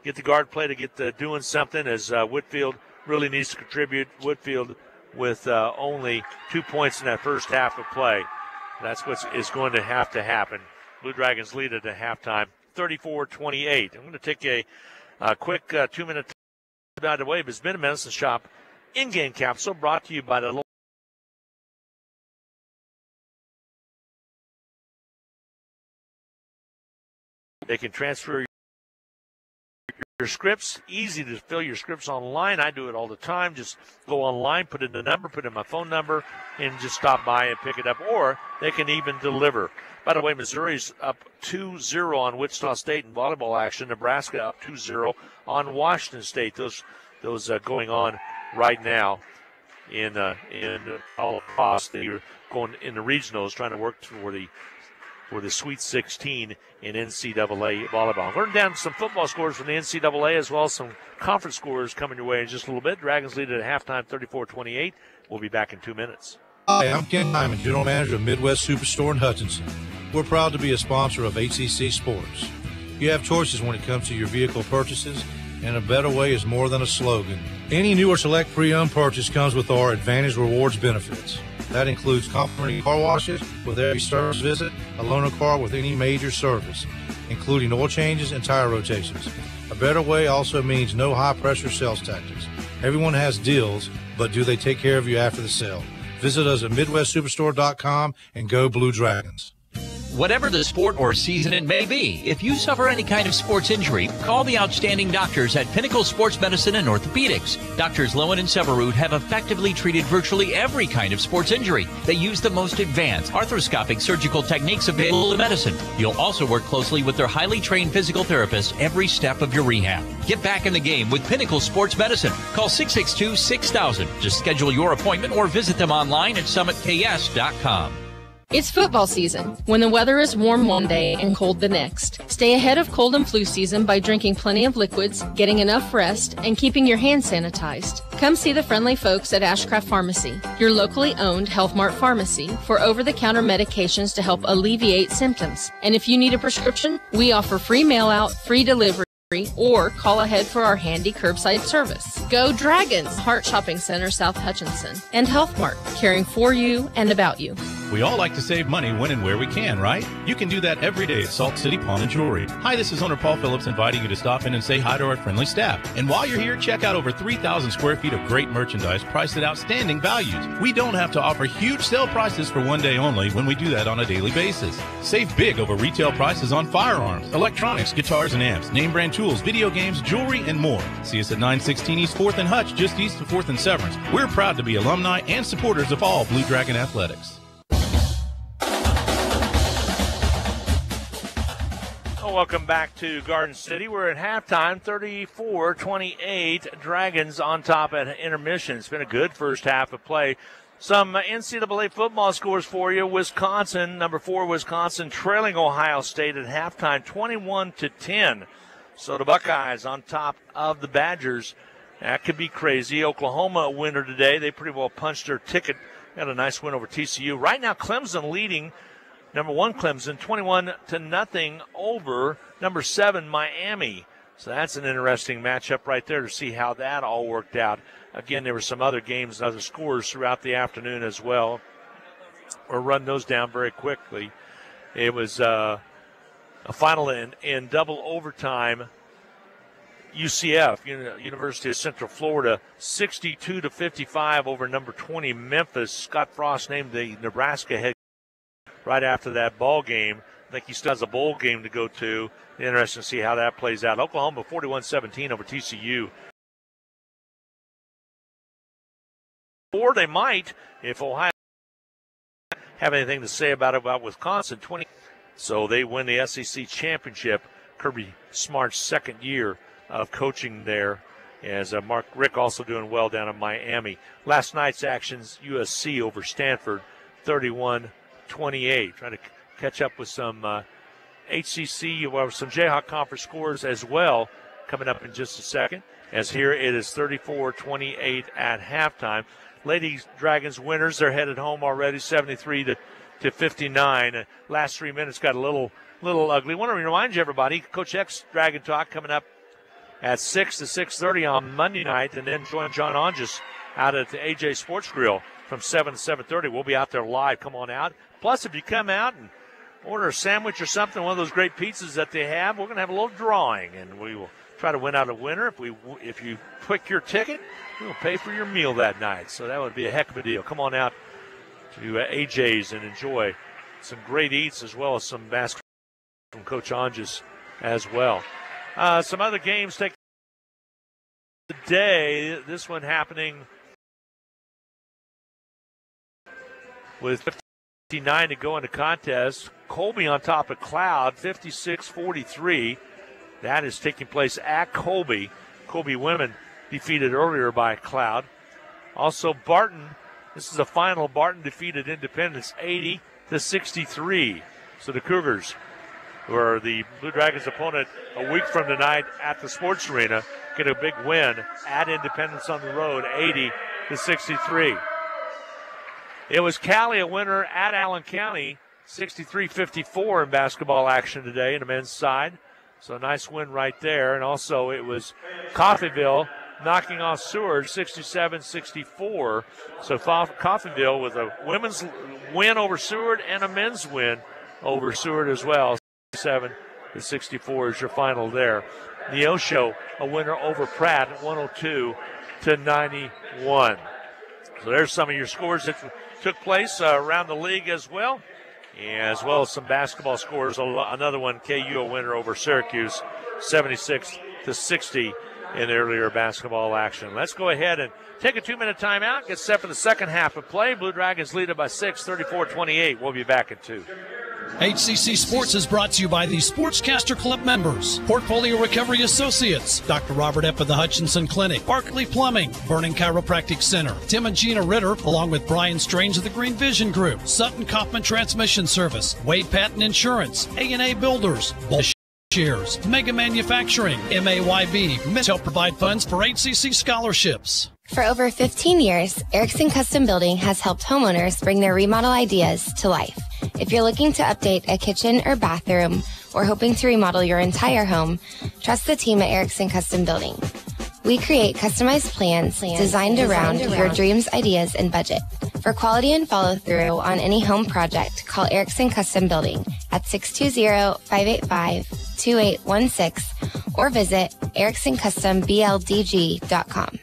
get the guard play to get doing something as Whitfield really needs to contribute. Whitfield with only 2 points in that first half of play. That's what is going to have to happen. Blue Dragons lead at halftime, 34-28. I'm going to take a quick 2-minute time out of the way. It's been a Medicine Shop in-game capsule brought to you by the They can transfer your scripts. Easy to fill your scripts online. I do it all the time. Just go online, put in the number, put in my phone number, and just stop by and pick it up. Or they can even deliver. By the way, Missouri's up 2-0 on Wichita State in volleyball action. Nebraska up 2-0 on Washington State. Those going on right now in all across. They're going in the regionals, trying to work for the Sweet 16 in NCAA volleyball. We're down some football scores from the NCAA as well as some conference scores coming your way in just a little bit. Dragons lead at halftime 34-28. We'll be back in 2 minutes. Hi, I'm Ken Hyman, General Manager of Midwest Superstore in Hutchinson. We're proud to be a sponsor of HCC Sports. You have choices when it comes to your vehicle purchases, and a better way is more than a slogan. Any new or select pre-owned purchase comes with our Advantage Rewards benefits. That includes complimentary car washes with every service visit, a loaner car with any major service, including oil changes and tire rotations. A better way also means no high-pressure sales tactics. Everyone has deals, but do they take care of you after the sale? Visit us at MidwestSuperstore.com and go Blue Dragons. Whatever the sport or season it may be, if you suffer any kind of sports injury, call the outstanding doctors at Pinnacle Sports Medicine and Orthopedics. Doctors Lowen and Severud have effectively treated virtually every kind of sports injury. They use the most advanced arthroscopic surgical techniques available in medicine. You'll also work closely with their highly trained physical therapists every step of your rehab. Get back in the game with Pinnacle Sports Medicine. Call 662-6000. Just schedule your appointment or visit them online at summitks.com. It's football season, when the weather is warm one day and cold the next. Stay ahead of cold and flu season by drinking plenty of liquids, getting enough rest, and keeping your hands sanitized. Come see the friendly folks at Ashcraft Pharmacy, your locally owned Health Mart pharmacy, for over-the-counter medications to help alleviate symptoms. And if you need a prescription, we offer free mail-out, free delivery, or call ahead for our handy curbside service. Go Dragons, Hart Shopping Center, South Hutchinson, and Health Mart, caring for you and about you. We all like to save money when and where we can, right? You can do that every day at Salt City Pawn and Jewelry. Hi, this is owner Paul Phillips inviting you to stop in and say hi to our friendly staff. And while you're here, check out over 3,000 square feet of great merchandise priced at outstanding values. We don't have to offer huge sale prices for one day only when we do that on a daily basis. Save big over retail prices on firearms, electronics, guitars and amps, name brand tools, video games, jewelry, and more. See us at 916 East 4th and Hutch, just east of 4th and Severance. We're proud to be alumni and supporters of all Blue Dragon athletics. Welcome back to Garden City. We're at halftime, 34-28. Dragons on top at intermission. It's been a good first half of play. Some NCAA football scores for you. Wisconsin, number 4, Wisconsin, trailing Ohio State at halftime, 21-10. So the Buckeyes on top of the Badgers. That could be crazy. Oklahoma a winner today. They pretty well punched their ticket. Got a nice win over TCU. Right now, Clemson leading. Number 1, Clemson, 21-0 over number 7, Miami. So that's an interesting matchup right there to see how that all worked out. Again, there were some other games and other scores throughout the afternoon as well. We'll run those down very quickly. It was a final in double overtime. UCF, University of Central Florida, 62-55 over number 20, Memphis. Scott Frost named the Nebraska head right after that ball game. I think he still has a bowl game to go to. Interesting to see how that plays out. Oklahoma 41-17 over TCU. Or they might, if Ohio have anything to say about Wisconsin. So they win the SEC championship. Kirby Smart's second year of coaching there, as Mark Rick also doing well down in Miami. Last night's actions, USC over Stanford, 31-28. Trying to catch up with some HCC or some Jayhawk Conference scores as well coming up in just a second. As here it is 34-28 at halftime. Lady Dragons winners. They're headed home already, 73 to 59. Last 3 minutes got a little ugly. I want to remind you, everybody, Coach X Dragon Talk coming up at 6 to 6:30 on Monday night, and then join John Onges out at the AJ Sports Grill from 7 to 7:30. We'll be out there live. Come on out. Plus, if you come out and order a sandwich or something, one of those great pizzas that they have, we're going to have a little drawing, and we will try to win out a winner. If you pick your ticket, we'll pay for your meal that night. So that would be a heck of a deal. Come on out to AJ's and enjoy some great eats as well as some basketball from Coach Onges as well. Some other games take today. This one happening with 59 to go in the contest. Colby on top of Cloud, 56-43. That is taking place at Colby. Colby women defeated earlier by Cloud. Also Barton, this is the final. Barton defeated Independence 80-63. So the Cougars, who are the Blue Dragons' opponent a week from tonight at the Sports Arena, get a big win at Independence on the road, 80-63. It was Cali a winner at Allen County, 63-54 in basketball action today in the men's side. So a nice win right there. And also it was Coffeyville knocking off Seward, 67-64. So Coffeyville with a women's win over Seward and a men's win over Seward as well. 67-64 is your final there. Neosho a winner over Pratt at 102-91. So there's some of your scores that took place around the league as well as some basketball scores. Another one, KU a winner over Syracuse, 76-60 in earlier basketball action. Let's go ahead and take a 2-minute timeout, get set for the second half of play. Blue Dragons lead it by 6, 34-28. We'll be back in 2. HCC Sports is brought to you by the Sportscaster Club members, Portfolio Recovery Associates, Dr. Robert Epp of the Hutchinson Clinic, Barkley Plumbing, Vernon Chiropractic Center, Tim and Gina Ritter, along with Brian Strange of the Green Vision Group, Sutton Kaufman Transmission Service, Wade Patton Insurance, A&A Builders, Shares, Mega Manufacturing, MAYB, help provide funds for HCC scholarships. For over 15 years, Erickson Custom Building has helped homeowners bring their remodel ideas to life. If you're looking to update a kitchen or bathroom or hoping to remodel your entire home, trust the team at Erickson Custom Building. We create customized plans designed around your dreams, ideas, and budget. For quality and follow-through on any home project, call Erickson Custom Building at 620-585-2816 or visit ericksoncustombldg.com.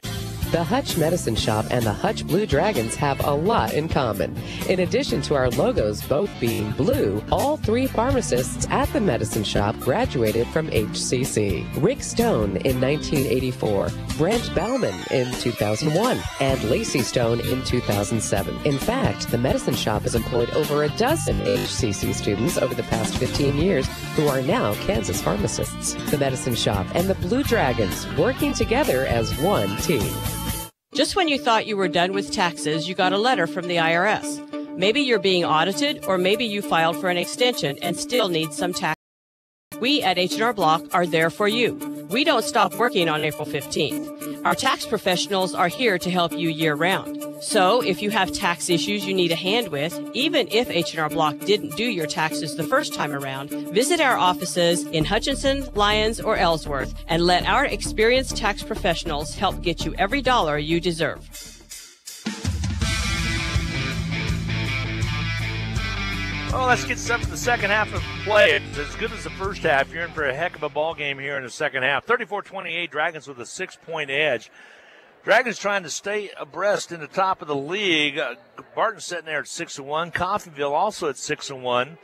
The Hutch Medicine Shop and the Hutch Blue Dragons have a lot in common. In addition to our logos both being blue, all 3 pharmacists at the Medicine Shop graduated from HCC. Rick Stone in 1984, Brent Bauman in 2001, and Lacey Stone in 2007. In fact, the Medicine Shop has employed over a dozen HCC students over the past 15 years who are now Kansas pharmacists. The Medicine Shop and the Blue Dragons working together as one team. Just when you thought you were done with taxes, you got a letter from the IRS. Maybe you're being audited, or maybe you filed for an extension and still need some tax. We at H&R Block are there for you. We don't stop working on April 15th. Our tax professionals are here to help you year-round. So if you have tax issues you need a hand with, even if H&R Block didn't do your taxes the first time around, visit our offices in Hutchinson, Lyons, or Ellsworth and let our experienced tax professionals help get you every dollar you deserve. Well, let's get set for the second half of play. It's as good as the first half. You're in for a heck of a ball game here in the second half. 34-28, Dragons with a 6-point edge. Dragons trying to stay abreast in the top of the league. Barton sitting there at 6-1. Coffeyville also at 6-1.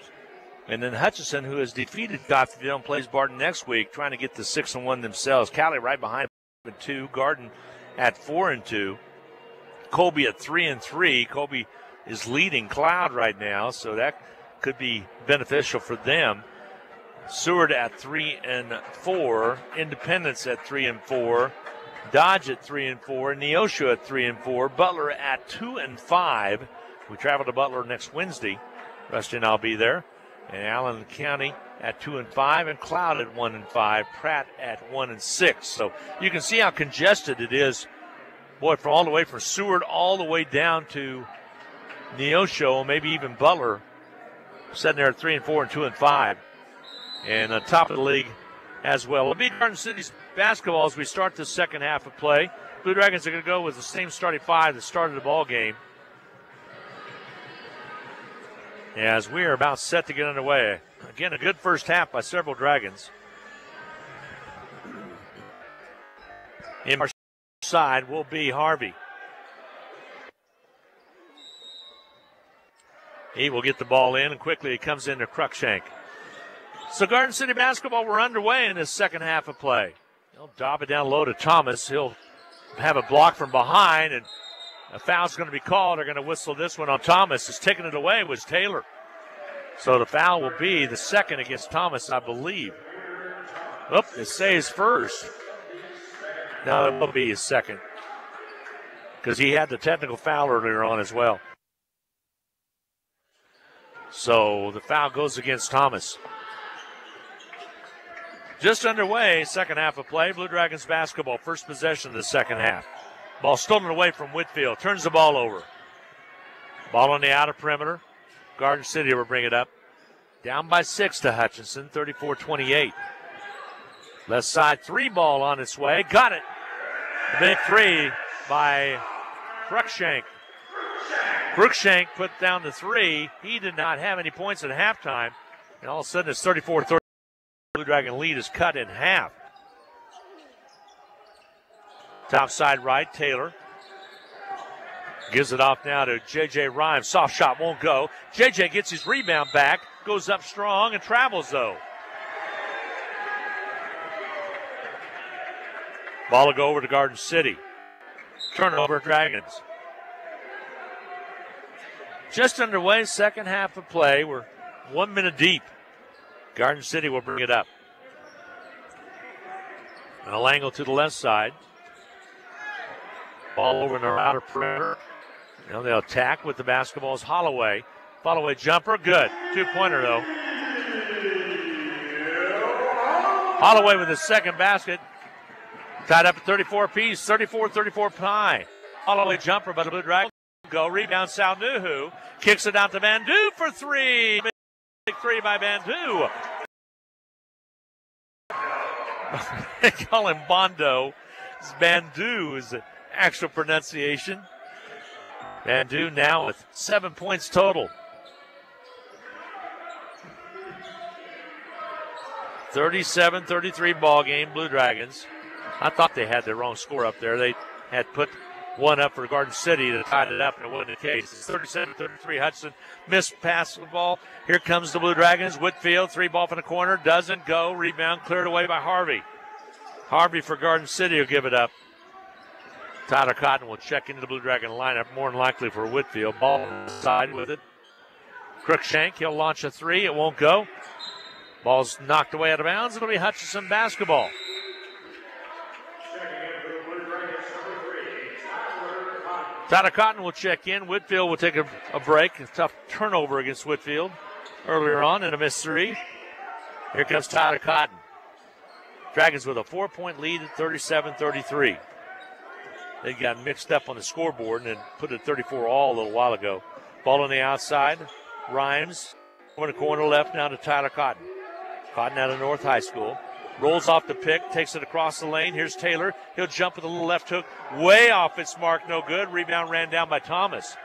And then Hutchinson, who has defeated Coffeyville and plays Barton next week, trying to get to 6-1 themselves. Cali right behind at 2. Garden at 4-2. Colby at 3-3. Colby is leading Cloud right now, so that could be beneficial for them. Seward at 3-4. Independence at 3-4. Dodge at 3-4. Neosho at 3-4. Butler at 2-5. We travel to Butler next Wednesday. Rusty and I'll be there. And Allen County at 2-5, and Cloud at 1-5. Pratt at 1-6. So you can see how congested it is Boy, from all the way from Seward all the way down to Neosho, maybe even Butler, sitting there at 3-4 and 2-5, and on top of the league as well. It'll be Garden City's basketball as we start the second half of play. Blue Dragons are going to go with the same starting five that started the ball game, as we are about set to get underway. Again, a good first half by several Dragons. In our side will be Harvey. He will get the ball in, and quickly it comes into Cruikshank. So Garden City basketball, we're underway in this second half of play. He'll dob it down low to Thomas. He'll have a block from behind, and a foul's going to be called. They're going to whistle this one on Thomas. Is taking it away was Taylor. So the foul will be the second against Thomas, I believe. Oh, it says first. No, it will be his second, because he had the technical foul earlier on as well. So the foul goes against Thomas. Just underway, second half of play. Blue Dragons basketball, first possession of the second half. Ball stolen away from Whitfield. Turns the ball over. Ball on the outer perimeter. Garden City will bring it up. Down by 6 to Hutchinson, 34-28. Left side three ball on its way. Got it. Big three by Cruikshank. Cruikshank put down the three. He did not have any points at halftime. And all of a sudden it's 34-30. Blue Dragon lead is cut in half. Top side right, Taylor. Gives it off now to J.J. Rhymes. Soft shot won't go. J.J. gets his rebound back. Goes up strong and travels though. Ball will go over to Garden City. Turnover, Dragons. Just underway, second half of play. We're 1 minute deep. Garden City will bring it up. And a Langle to the left side. Ball over in the outer perimeter. Now they'll attack with the basketballs. Holloway. Holloway jumper, good. Two-pointer though. Holloway with his second basket. Tied up at 34 apiece, 34-34 tie. Holloway jumper by the Blue Dragons. Go, rebound Salnuhu. Kicks it out to Bandu for three. Big three by Bandu. They call him Bondo. It's Bandu is the actual pronunciation. Bandu now with 7 points total. 37-33 ball game, Blue Dragons. I thought they had the wrong score up there. They had put one up for Garden City to tie it up, and it wasn't the case. It's 37-33. Hudson missed pass the ball. Here comes the Blue Dragons. Whitfield, three ball from the corner. Doesn't go. Rebound cleared away by Harvey. Harvey for Garden City will give it up. Tyler Cotton will check into the Blue Dragon lineup, more than likely for Whitfield. Ball side with it. Cruikshank, he'll launch a three. It won't go. Ball's knocked away out of bounds. It'll be Hutchinson basketball. Tyler Cotton will check in. Whitfield will take a break. A tough turnover against Whitfield earlier on in a missed three. Here comes Tyler Cotton. Dragons with a 4-point lead at 37-33. They got mixed up on the scoreboard and then put it 34 all a little while ago. Ball on the outside. Rhymes over the corner left now to Tyler Cotton. Cotton out of North High School. Rolls off the pick, takes it across the lane. Here's Taylor. He'll jump with a little left hook. Way off its mark, no good. Rebound ran down by Thomas.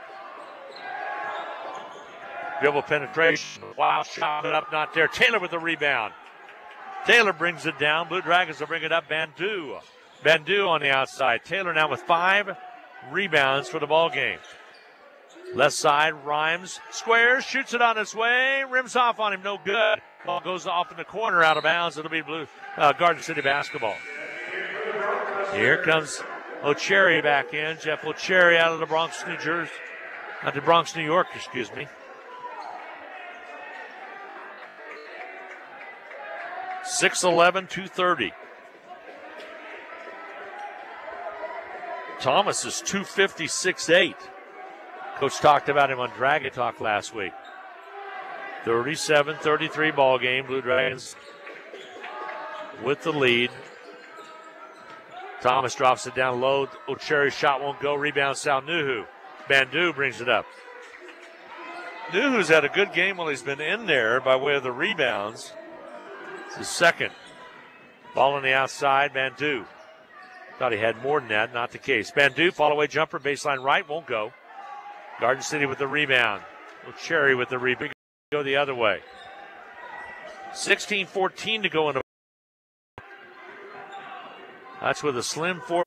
Dribble penetration. Wild shot up, not there. Taylor with the rebound. Taylor brings it down. Blue Dragons will bring it up. Bandu. Bandu on the outside. Taylor now with 5 rebounds for the ball game. Left side, Rhymes. Squares, shoots it on its way. Rims off on him, no good. Ball goes off in the corner, out of bounds. It'll be Garden City basketball. Here comes O'Cherry back in. Jeff O'Cherry out of the Bronx, New Jersey. Not the Bronx, New York, excuse me. 6'11", 230. Thomas is 250, 6'8". Coach talked about him on Dragon Talk last week. 37-33 ball game. Blue Dragons with the lead. Thomas drops it down low. Ocheri's shot won't go. Rebound, Sal Nuhu. Bandu brings it up. Nuhu's had a good game while he's been in there by way of the rebounds. It's his second. Ball on the outside, Bandu. Thought he had more than that, not the case. Bandu, fall away jumper, baseline right, won't go. Garden City with the rebound. Ocheri with the rebound. Go the other way. 16-14 to go in the. That's with a slim four.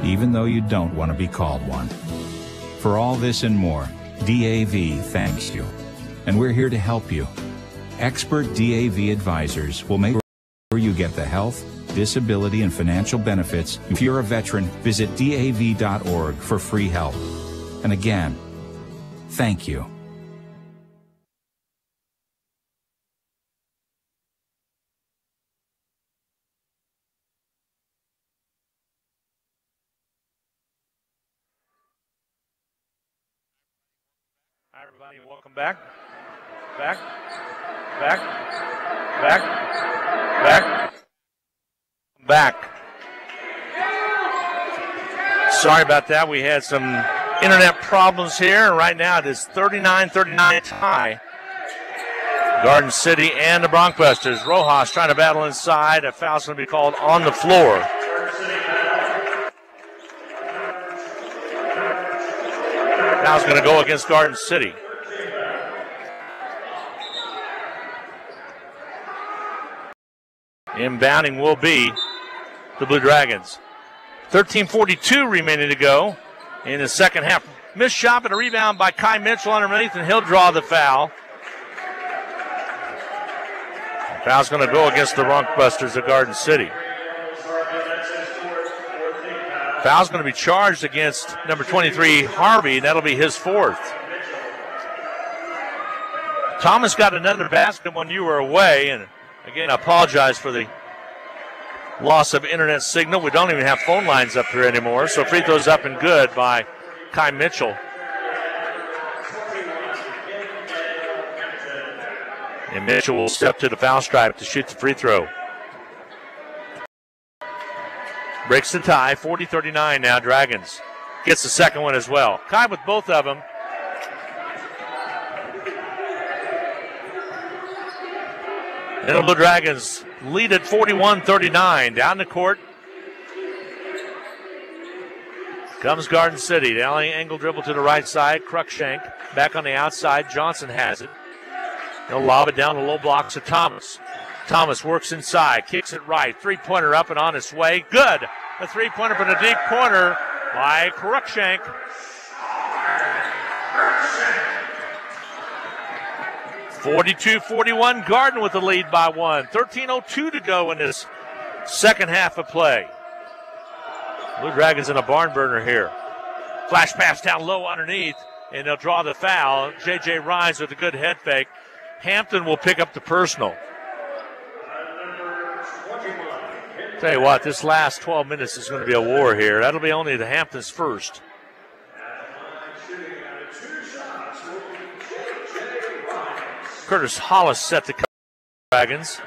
even though you don't want to be called one. For all this and more, DAV thanks you. And we're here to help you. Expert DAV advisors will make sure you get the health, disability, and financial benefits. If you're a veteran, visit DAV.org for free help. And again, thank you. Hi, everybody. Welcome back. Back. Sorry about that. We had some internet problems here, and right now it is 39-39 tie. Garden City and the Broncbusters. Rojas trying to battle inside. A foul's going to be called on the floor. Foul's going to go against Garden City. Inbounding will be the Blue Dragons. 13:42 remaining to go in the second half. Missed shot and a rebound by Kai Mitchell underneath, and he'll draw the foul. Foul's going to go against the Broncbusters of Garden City. Foul's going to be charged against number 23, Harvey. That'll be his fourth. Thomas got another basket when you were away, and again, I apologize for the loss of internet signal. We don't even have phone lines up here anymore, so free throws up and good by Kai Mitchell. And Mitchell will step to the foul stripe to shoot the free throw. Breaks the tie, 40-39 now, Dragons. Gets the second one as well. Kai with both of them. And the Blue Dragons lead at 41-39. Down the court comes Garden City. The alley angle dribble to the right side. Cruikshank back on the outside. Johnson has it. He'll lob it down the low blocks to Thomas. Thomas works inside, kicks it right. Three-pointer up and on its way. Good. A three-pointer from the deep corner by Cruikshank. (42-41) Garden with the lead by one. 13:02 to go in this second half of play. Blue Dragons in a barn burner here. Flash pass down low underneath, and they'll draw the foul. J.J. Rhines with a good head fake. Hampton will pick up the personal. Tell you what, this last 12 minutes is going to be a war here. That'll be only the Hamptons' first. Curtis Hollis set the Dragons.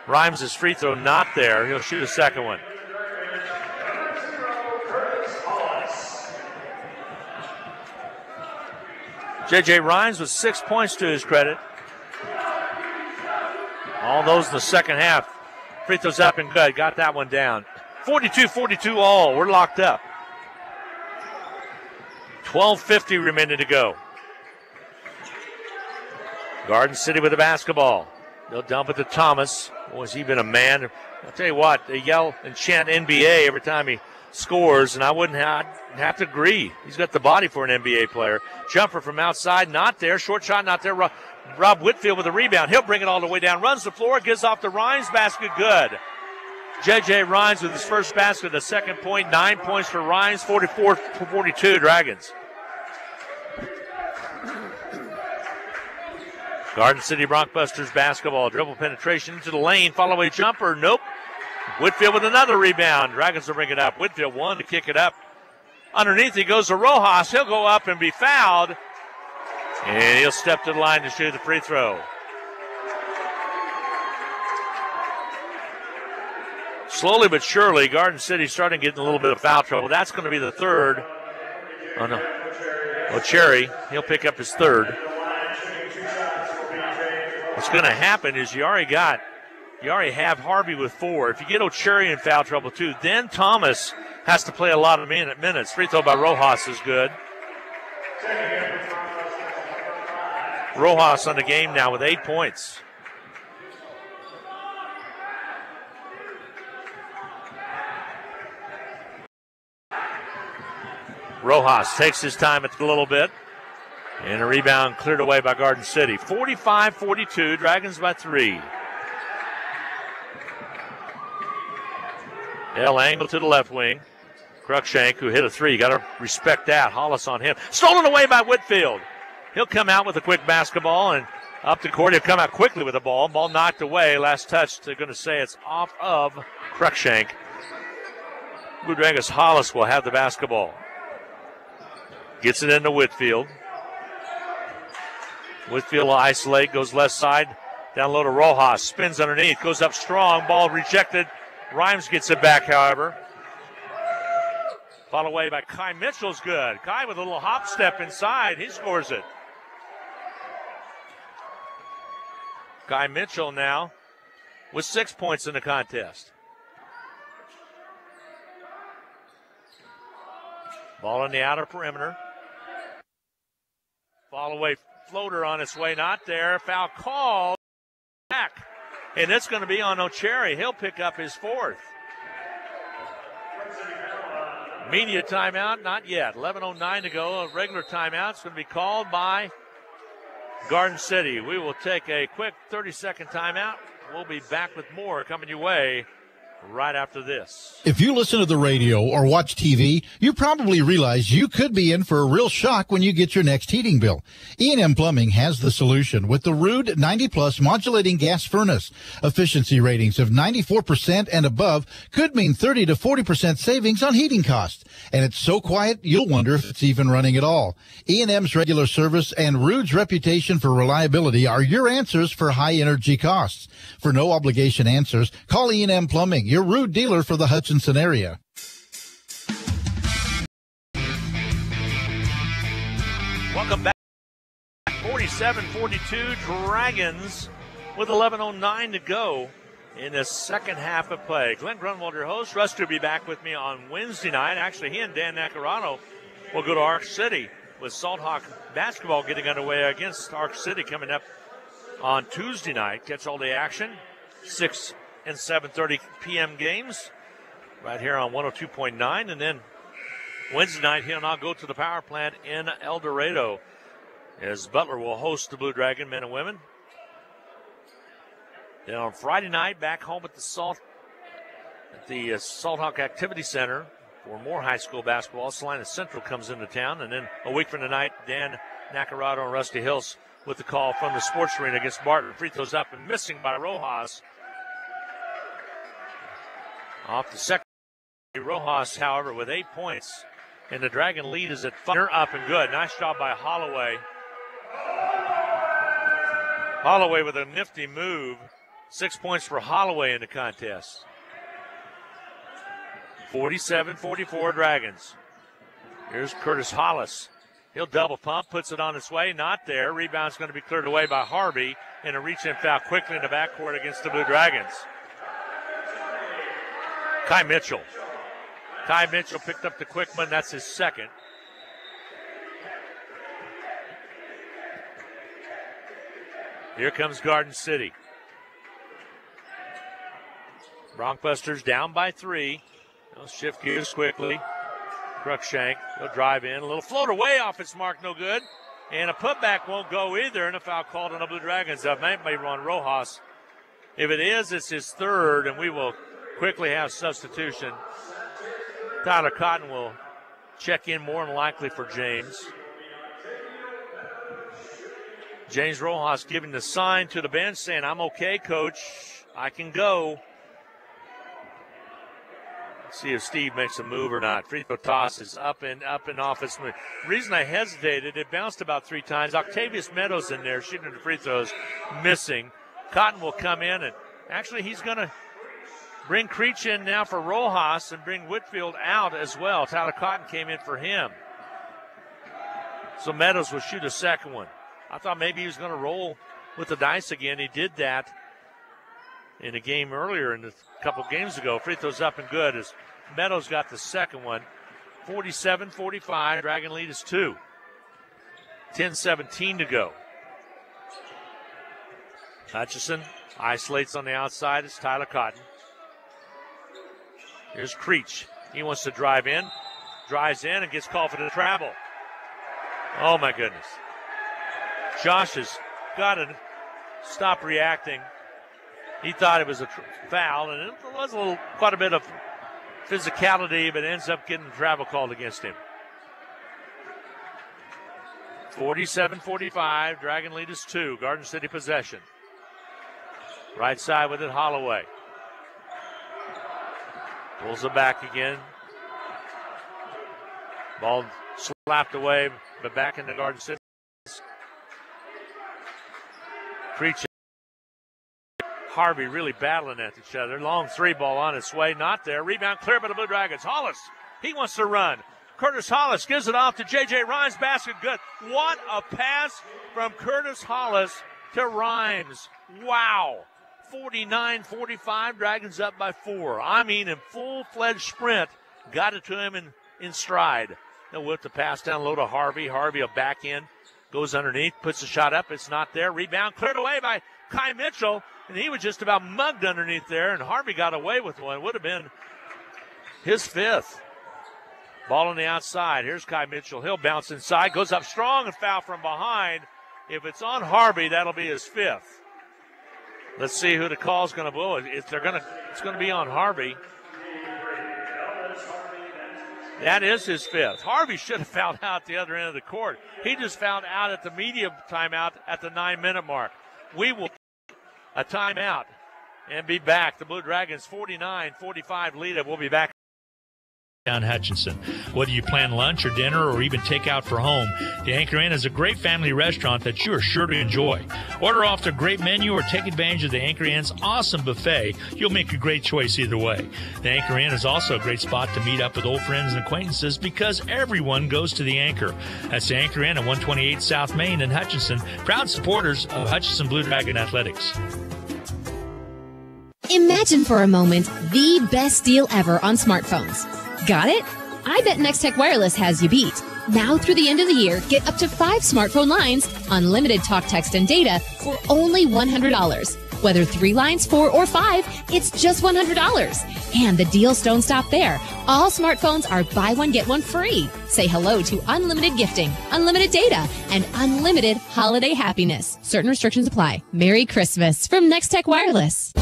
Rhymes' free throw not there. He'll shoot a second one. J.J. Rhymes with 6 points to his credit. All those in the second half. Free throws up and good. Got that one down. 42-42 all. We're locked up. 12:50 remaining to go. Garden City with the basketball. They'll dump it to Thomas. Boy, has he been a man. I'll tell you what, they yell and chant NBA every time he scores, and I wouldn't have to agree. He's got the body for an NBA player. Jumper from outside, not there. Short shot, not there. Rob Whitfield with a rebound. He'll bring it all the way down. Runs the floor, gives off the Rhines basket. Good. J.J. Rhines with his first basket, the second point. 9 points for Rhines, 44-42 Dragons. Garden City Broncbusters basketball. Dribble penetration into the lane. Follow a jumper. Nope. Whitfield with another rebound. Dragons will bring it up. Whitfield one to kick it up. Underneath he goes to Rojas. He'll go up and be fouled. And he'll step to the line to shoot the free throw. Slowly but surely, Garden City starting getting a little bit of foul trouble. That's going to be the third. Oh, no. O'Cherry, he'll pick up his third. What's going to happen is you already have Harvey with 4. If you get O'Cherry in foul trouble too, then Thomas has to play a lot of minutes. Free throw by Rojas is good. Rojas on the game now with 8 points. Rojas takes his time a little bit. And a rebound cleared away by Garden City. 45-42, Dragons by 3. L angle to the left wing. Cruikshank, who hit a 3. Got to respect that. Hollis on him. Stolen away by Whitfield. He'll come out with a quick basketball and up the court. He'll come out quickly with the ball. Ball knocked away. Last touch, they're going to say it's off of Cruikshank. Blue Dragons Hollis will have the basketball. Gets it into Whitfield. Whitfield will isolate, goes left side. Down low to Rojas. Spins underneath. Goes up strong. Ball rejected. Rhymes gets it back, however. Followed away by Kai Mitchell's good. Kai with a little hop step inside. He scores it. Kai Mitchell now with 6 points in the contest. Ball in the outer perimeter. Follow away floater on its way, not there. Foul call. Back. And it's going to be on O'Cherry. He'll pick up his 4th. Media timeout, not yet. 11:09 to go. A regular timeout. It's going to be called by Garden City. We will take a quick 30-second timeout. We'll be back with more coming your way right after this. If you listen to the radio or watch TV, you probably realize you could be in for a real shock when you get your next heating bill. E&M Plumbing has the solution with the Rude 90-plus modulating gas furnace. Efficiency ratings of 94% and above could mean 30 to 40% savings on heating costs. And it's so quiet, you'll wonder if it's even running at all. E&M's regular service and Rude's reputation for reliability are your answers for high energy costs. For no obligation answers, call E&M Plumbing, your Rude dealer for the Hutchinson area. Welcome back. 47-42 Dragons with 11:09 to go in the second half of play. Glenn Grunwald, your host. Russ will be back with me on Wednesday night. Actually, he and Dan Nacarano will go to Arc City with Salt Hawk basketball getting underway against Arc City coming up on Tuesday night. Catch all the action. 6 and 7:30 p.m. games right here on 102.9. And then Wednesday night, he'll now go to the power plant in El Dorado as Butler will host the Blue Dragon men and women. Then on Friday night, back home at the Salt Hawk Activity Center for more high school basketball. Salina Central comes into town. And then a week from tonight, Dan Nacarado and Rusty Hills with the call from the sports arena against Barton. Free throws up and missing by Rojas. Off the second. Rojas, however, with 8 points. And the Dragon lead is at 5. Up and good. Nice job by Holloway. Holloway with a nifty move. 6 points for Holloway in the contest. 47-44 Dragons. Here's Curtis Hollis. He'll double pump, puts it on its way. Not there. Rebound's going to be cleared away by Harvey. And a reach-in foul quickly in the backcourt against the Blue Dragons. Kai Mitchell. Kai Mitchell picked up the quick one. That's his second. Here comes Garden City. Broncbusters down by 3. They'll shift gears quickly. Cruikshank, he'll drive in. A little floater way off its mark, no good. And a putback won't go either. And a foul called on the Blue Dragons. That might be on Rojas. If it is, it's his 3rd, and we will quickly have substitution. Tyler Cotton will check in more than likely for James. James Rojas giving the sign to the bench saying, I'm okay, coach. I can go. Let's see if Steve makes a move or not. Free throw toss is up and off its move. The reason I hesitated, it bounced about 3 times. Octavius Meadows in there shooting the free throws, missing. Cotton will come in, and actually he's going to bring Creech in now for Rojas and bring Whitfield out as well. Tyler Cotton came in for him. So Meadows will shoot a second one. I thought maybe he was going to roll with the dice again. He did that in a game earlier, a couple games ago. Free throws up and good as Meadows got the second one. 47-45. Dragon lead is 2. 10-17 to go. Hutchison isolates on the outside. It's Tyler Cotton. Here's Creech. He wants to drive in. drives in and gets called for the travel. Oh, my goodness. Josh has got to stop reacting. He thought it was a foul, and it was quite a bit of physicality, but ends up getting the travel called against him. 47-45, Dragon lead is 2. Garden City possession. Right side with it, Holloway. Pulls it back again. Ball slapped away, but back into Garden City. Creech, Harvey really battling at each other. Long 3-ball on its way, not there. Rebound clear by the Blue Dragons. Hollis, he wants to run. Curtis Hollis gives it off to J.J. Rhymes. Basket good. What a pass from Curtis Hollis to Rhymes. Wow. 49-45, Dragons up by 4. I mean, in full-fledged sprint, got it to him in stride. They'll whip the pass down low to Harvey. Harvey will back in, goes underneath, puts the shot up. It's not there. Rebound cleared away by Kai Mitchell, and he was just about mugged underneath there, and Harvey got away with one. Would have been his 5th. Ball on the outside. Here's Kai Mitchell. He'll bounce inside, goes up strong and foul from behind. If it's on Harvey, that'll be his 5th. Let's see who the call is going to blow. It's going to be on Harvey. That is his 5th. Harvey should have fouled out at the other end of the court. He just fouled out at the media timeout at the 9-minute mark. We will take a timeout and be back. The Blue Dragons 49-45 lead. We'll be back. Down Hutchinson. Whether you plan lunch or dinner or even take out for home, the Anchor Inn is a great family restaurant that you are sure to enjoy. Order off their great menu or take advantage of the Anchor Inn's awesome buffet. You'll make a great choice either way. The Anchor Inn is also a great spot to meet up with old friends and acquaintances because everyone goes to the Anchor. That's the Anchor Inn at 128 South Main in Hutchinson, proud supporters of Hutchinson Blue Dragon Athletics. Imagine for a moment the best deal ever on smartphones. Got it? I bet NextTech Wireless has you beat. Now through the end of the year, get up to 5 smartphone lines, unlimited talk, text, and data for only $100. Whether 3 lines, 4, or 5, it's just $100. And the deals don't stop there. All smartphones are buy one, get one free. Say hello to unlimited gifting, unlimited data, and unlimited holiday happiness. Certain restrictions apply. Merry Christmas from NextTech Wireless.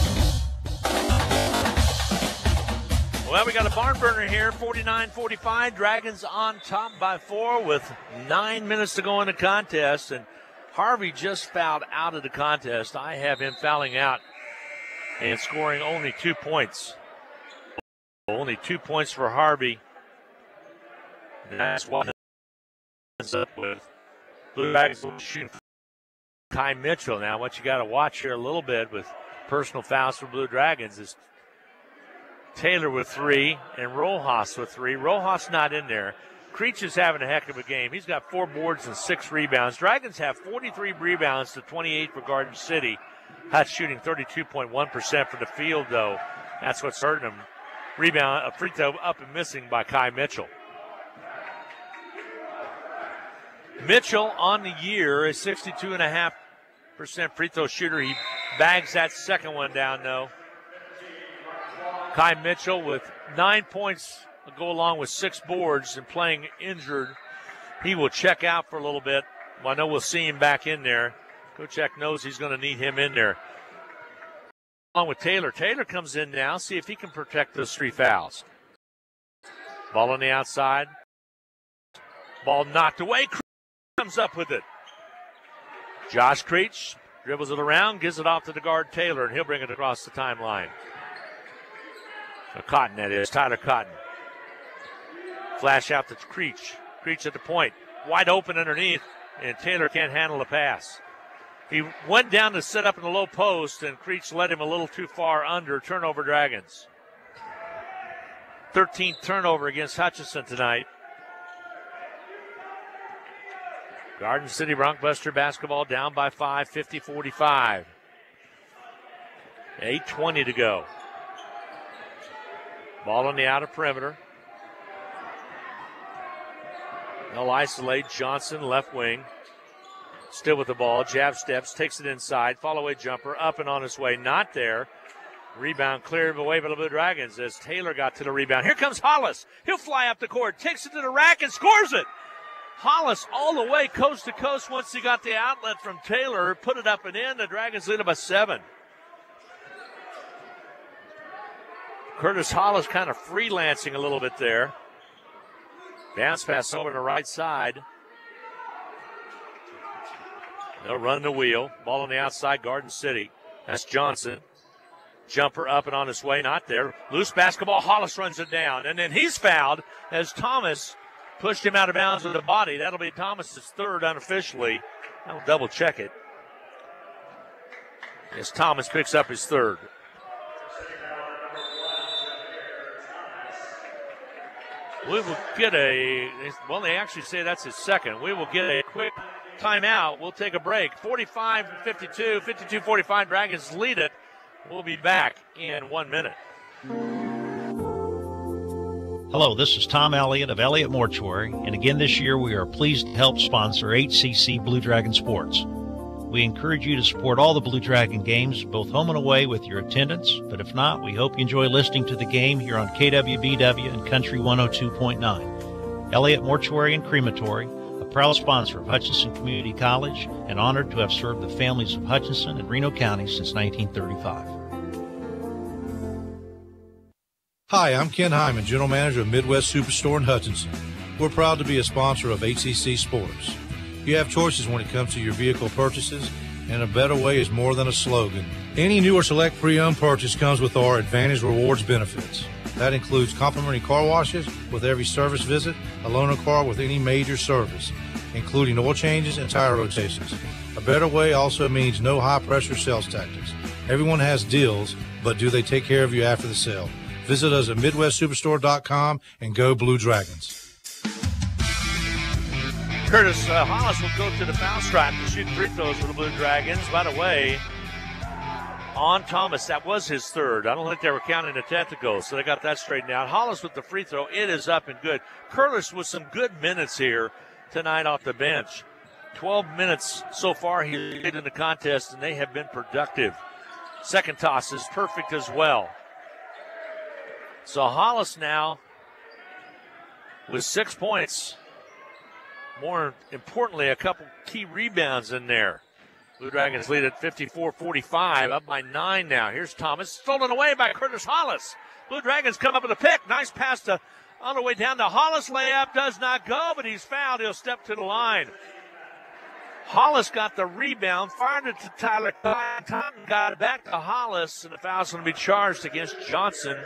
Well, we got a barn burner here, 49-45. Dragons on top by 4 with 9 minutes to go in the contest. And Harvey just fouled out of the contest. I have him fouling out and scoring only 2 points. Only 2 points for Harvey. And that's what ends up with Blue Dragons shooting Kai Mitchell. Now, what you got to watch here a little bit with personal fouls for Blue Dragons is Taylor with 3 and Rojas with 3. Rojas not in there. Creech is having a heck of a game. He's got 4 boards and 6 rebounds. Dragons have 43 rebounds to 28 for Garden City. Hutch shooting 32.1% from the field, though. That's what's hurting them. Rebound, a free throw up and missing by Kai Mitchell. Mitchell on the year is 62.5% free throw shooter. He bags that second one down, though. Kai Mitchell with 9 points go along with 6 boards and playing injured. He will check out for a little bit. Well, I know we'll see him back in there. Coach Eck knows he's going to need him in there. Along with Taylor. Taylor comes in now. See if he can protect those 3 fouls. Ball on the outside. Ball knocked away. Creech comes up with it. Josh Creech dribbles it around, gives it off to the guard Taylor, and he'll bring it across the timeline. Cotton, that is. Tyler Cotton. Flash out to Creech. Creech at the point. Wide open underneath, and Taylor can't handle the pass. He went down to set up in the low post, and Creech led him a little too far under. Turnover Dragons. 13th turnover against Hutchinson tonight. Garden City Broncbuster basketball down by 5, 50-45. 8:20 to go. Ball on the outer perimeter. They'll isolate Johnson, left wing. Still with the ball. Jab steps, takes it inside. Follow away jumper, up and on his way. Not there. Rebound cleared away by the Blue Dragons as Taylor got to the rebound. Here comes Hollis. He'll fly up the court, takes it to the rack, and scores it. Hollis all the way coast to coast once he got the outlet from Taylor. Put it up and in. The Dragons lead it by 7. Curtis Hollis kind of freelancing a little bit there. Bounce pass over to the right side. They'll run the wheel. Ball on the outside, Garden City. That's Johnson. Jumper up and on his way, not there. Loose basketball, Hollis runs it down. And then he's fouled as Thomas pushed him out of bounds with the body. That'll be Thomas's third unofficially. I'll double check it. As Thomas picks up his third. We will get well, they actually say that's his second. We will get a quick timeout. We'll take a break. 45-52, 52-45, Dragons lead it. We'll be back in 1 minute. Hello, this is Tom Elliott of Elliott Mortuary, and again this year we are pleased to help sponsor HCC Blue Dragon Sports. We encourage you to support all the Blue Dragon games, both home and away, with your attendance, but if not, we hope you enjoy listening to the game here on KWBW and Country 102.9. Elliott Mortuary and Crematory, a proud sponsor of Hutchinson Community College, and honored to have served the families of Hutchinson and Reno County since 1935. Hi, I'm Ken Hyman, General Manager of Midwest Superstore in Hutchinson. We're proud to be a sponsor of HCC Sports. You have choices when it comes to your vehicle purchases, and a better way is more than a slogan. Any new or select pre-owned purchase comes with our Advantage Rewards benefits. That includes complimentary car washes with every service visit, a loaner car with any major service, including oil changes and tire rotations. A better way also means no high-pressure sales tactics. Everyone has deals, but do they take care of you after the sale? Visit us at MidwestSuperstore.com and go Blue Dragons. Curtis Hollis will go to the foul stripe to shoot free throws for the Blue Dragons. By the way, on Thomas, that was his third. I don't think they were counting the technical, so they got that straightened out. Hollis with the free throw. It is up and good. Curtis with some good minutes here tonight off the bench. 12 minutes so far he's played in the contest, and they have been productive. Second toss is perfect as well. So Hollis now with 6 points. More importantly, a couple key rebounds in there. Blue Dragons lead at 54-45, up by 9 now. Here's Thomas, stolen away by Curtis Hollis. Blue Dragons come up with a pick. Nice pass on the way down to Hollis. Layup does not go, but he's fouled. He'll step to the line. Hollis got the rebound, fired it to Tyler Cotton, got it back to Hollis, and the foul's going to be charged against Johnson.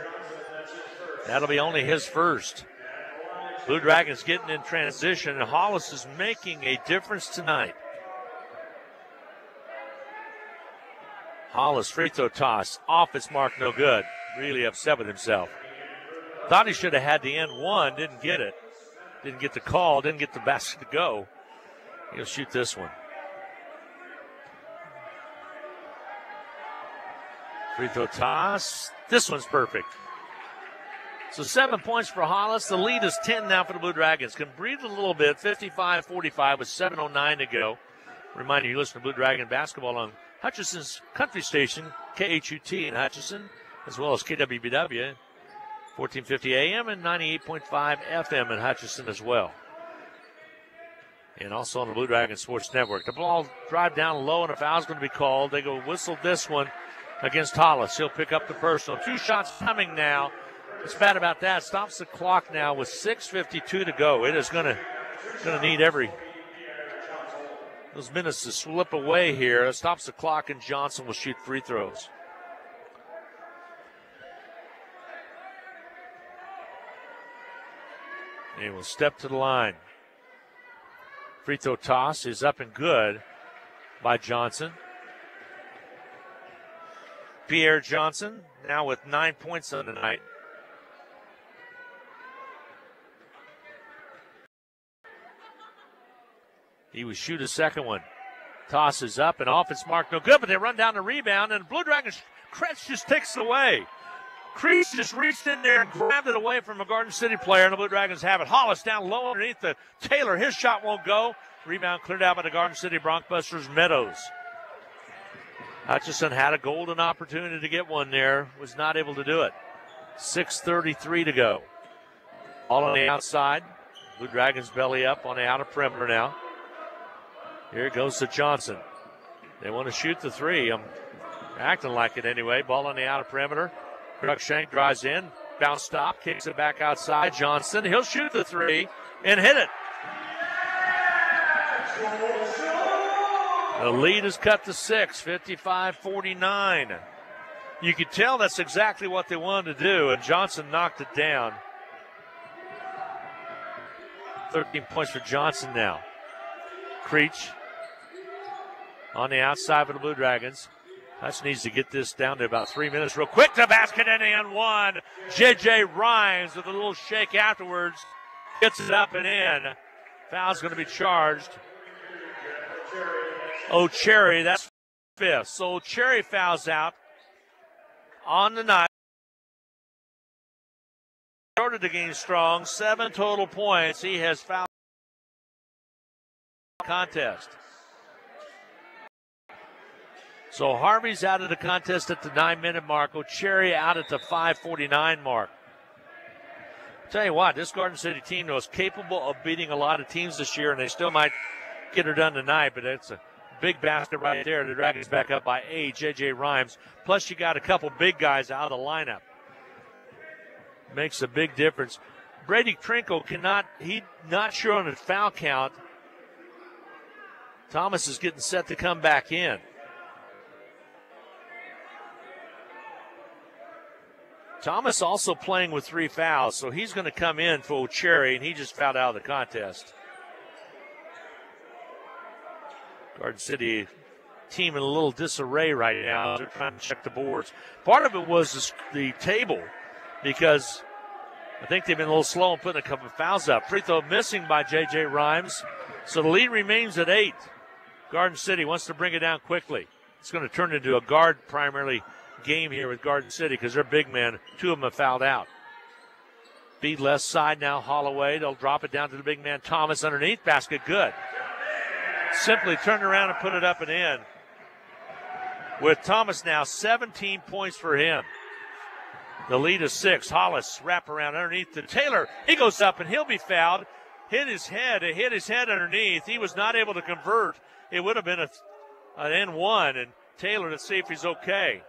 That'll be only his first. Blue Dragons getting in transition, and Hollis is making a difference tonight. Hollis free throw toss, off its mark, no good. Really upset with himself. Thought he should have had the end one, didn't get it. Didn't get the call, didn't get the basket to go. He'll shoot this one. Free throw toss. This one's perfect. So 7 points for Hollis. The lead is 10 now for the Blue Dragons. Can breathe a little bit. 55-45 with 7:09 to go. Reminder, you listen to Blue Dragon basketball on Hutchinson's country station, KHUT in Hutchinson, as well as KWBW, 1450 AM and 98.5 FM in Hutchinson as well. And also on the Blue Dragon Sports Network. The ball drive down low, and a foul's going to be called. They go whistle this one against Hollis. He'll pick up the personal. 2 shots coming now. What's bad about that? Stops the clock now with 6:52 to go. It is going to need those minutes to slip away here. It stops the clock, and Johnson will shoot free throws. He will step to the line. Free throw toss is up and good by Johnson. Pierre Johnson now with 9 points on the night. He will shoot a second one. Tosses up and off its mark, no good, but they run down the rebound, and Blue Dragons, Kretz just takes it away. Kreese just reached in there and grabbed it away from a Garden City player, and the Blue Dragons have it. Hollis down low underneath the Taylor. His shot won't go. Rebound cleared out by the Garden City Broncbusters. Meadows. Hutchison had a golden opportunity to get one there, was not able to do it. 6:33 to go. All on the outside. Blue Dragons belly up on the outer perimeter now. Here it goes to Johnson. They want to shoot the three. I'm acting like it anyway. Ball on the outer perimeter. Cruikshank drives in. Bounce stop. Kicks it back outside. Johnson. He'll shoot the three and hit it. The lead is cut to 6, 55-49. You could tell that's exactly what they wanted to do, and Johnson knocked it down. 13 points for Johnson now. Creech on the outside for the Blue Dragons. Hutch needs to get this down to about 3 minutes real quick. The basket and in one. J.J. Rhymes with a little shake afterwards. Gets it up and in. Foul's going to be charged. O'Cherry, that's fifth. So O'Cherry fouls out on the night. Started the game strong. 7 total points. He has fouled the contest. So Harvey's out of the contest at the 9-minute mark. O'Cherry out at the 5:49 mark. Tell you what, this Garden City team was capable of beating a lot of teams this year, and they still might get her done tonight, but it's a big basket right there. The Dragons back up by 8. J.J. Rhymes. Plus, you got a couple big guys out of the lineup. Makes a big difference. Brady Trinkle he's not sure on his foul count. Thomas is getting set to come back in. Thomas also playing with 3 fouls, so he's going to come in for O'Cherry, and he just fouled out of the contest. Garden City team in a little disarray right now. They're trying to check the boards. Part of it was the table, because I think they've been a little slow in putting a couple of fouls up. Free throw missing by J.J. Rhymes. So the lead remains at 8. Garden City wants to bring it down quickly. It's going to turn into a guard primarily game here with Garden City because they're big men. 2 of them have fouled out. Feed left side now, Holloway. They'll drop it down to the big man, Thomas, underneath. Basket good. Simply turned around and put it up and in. With Thomas now, 17 points for him. The lead is 6. Hollis wrap around underneath to Taylor. He goes up and he'll be fouled. Hit his head underneath. He was not able to convert. It would have been an N1, and Taylor, let's see if he's okay.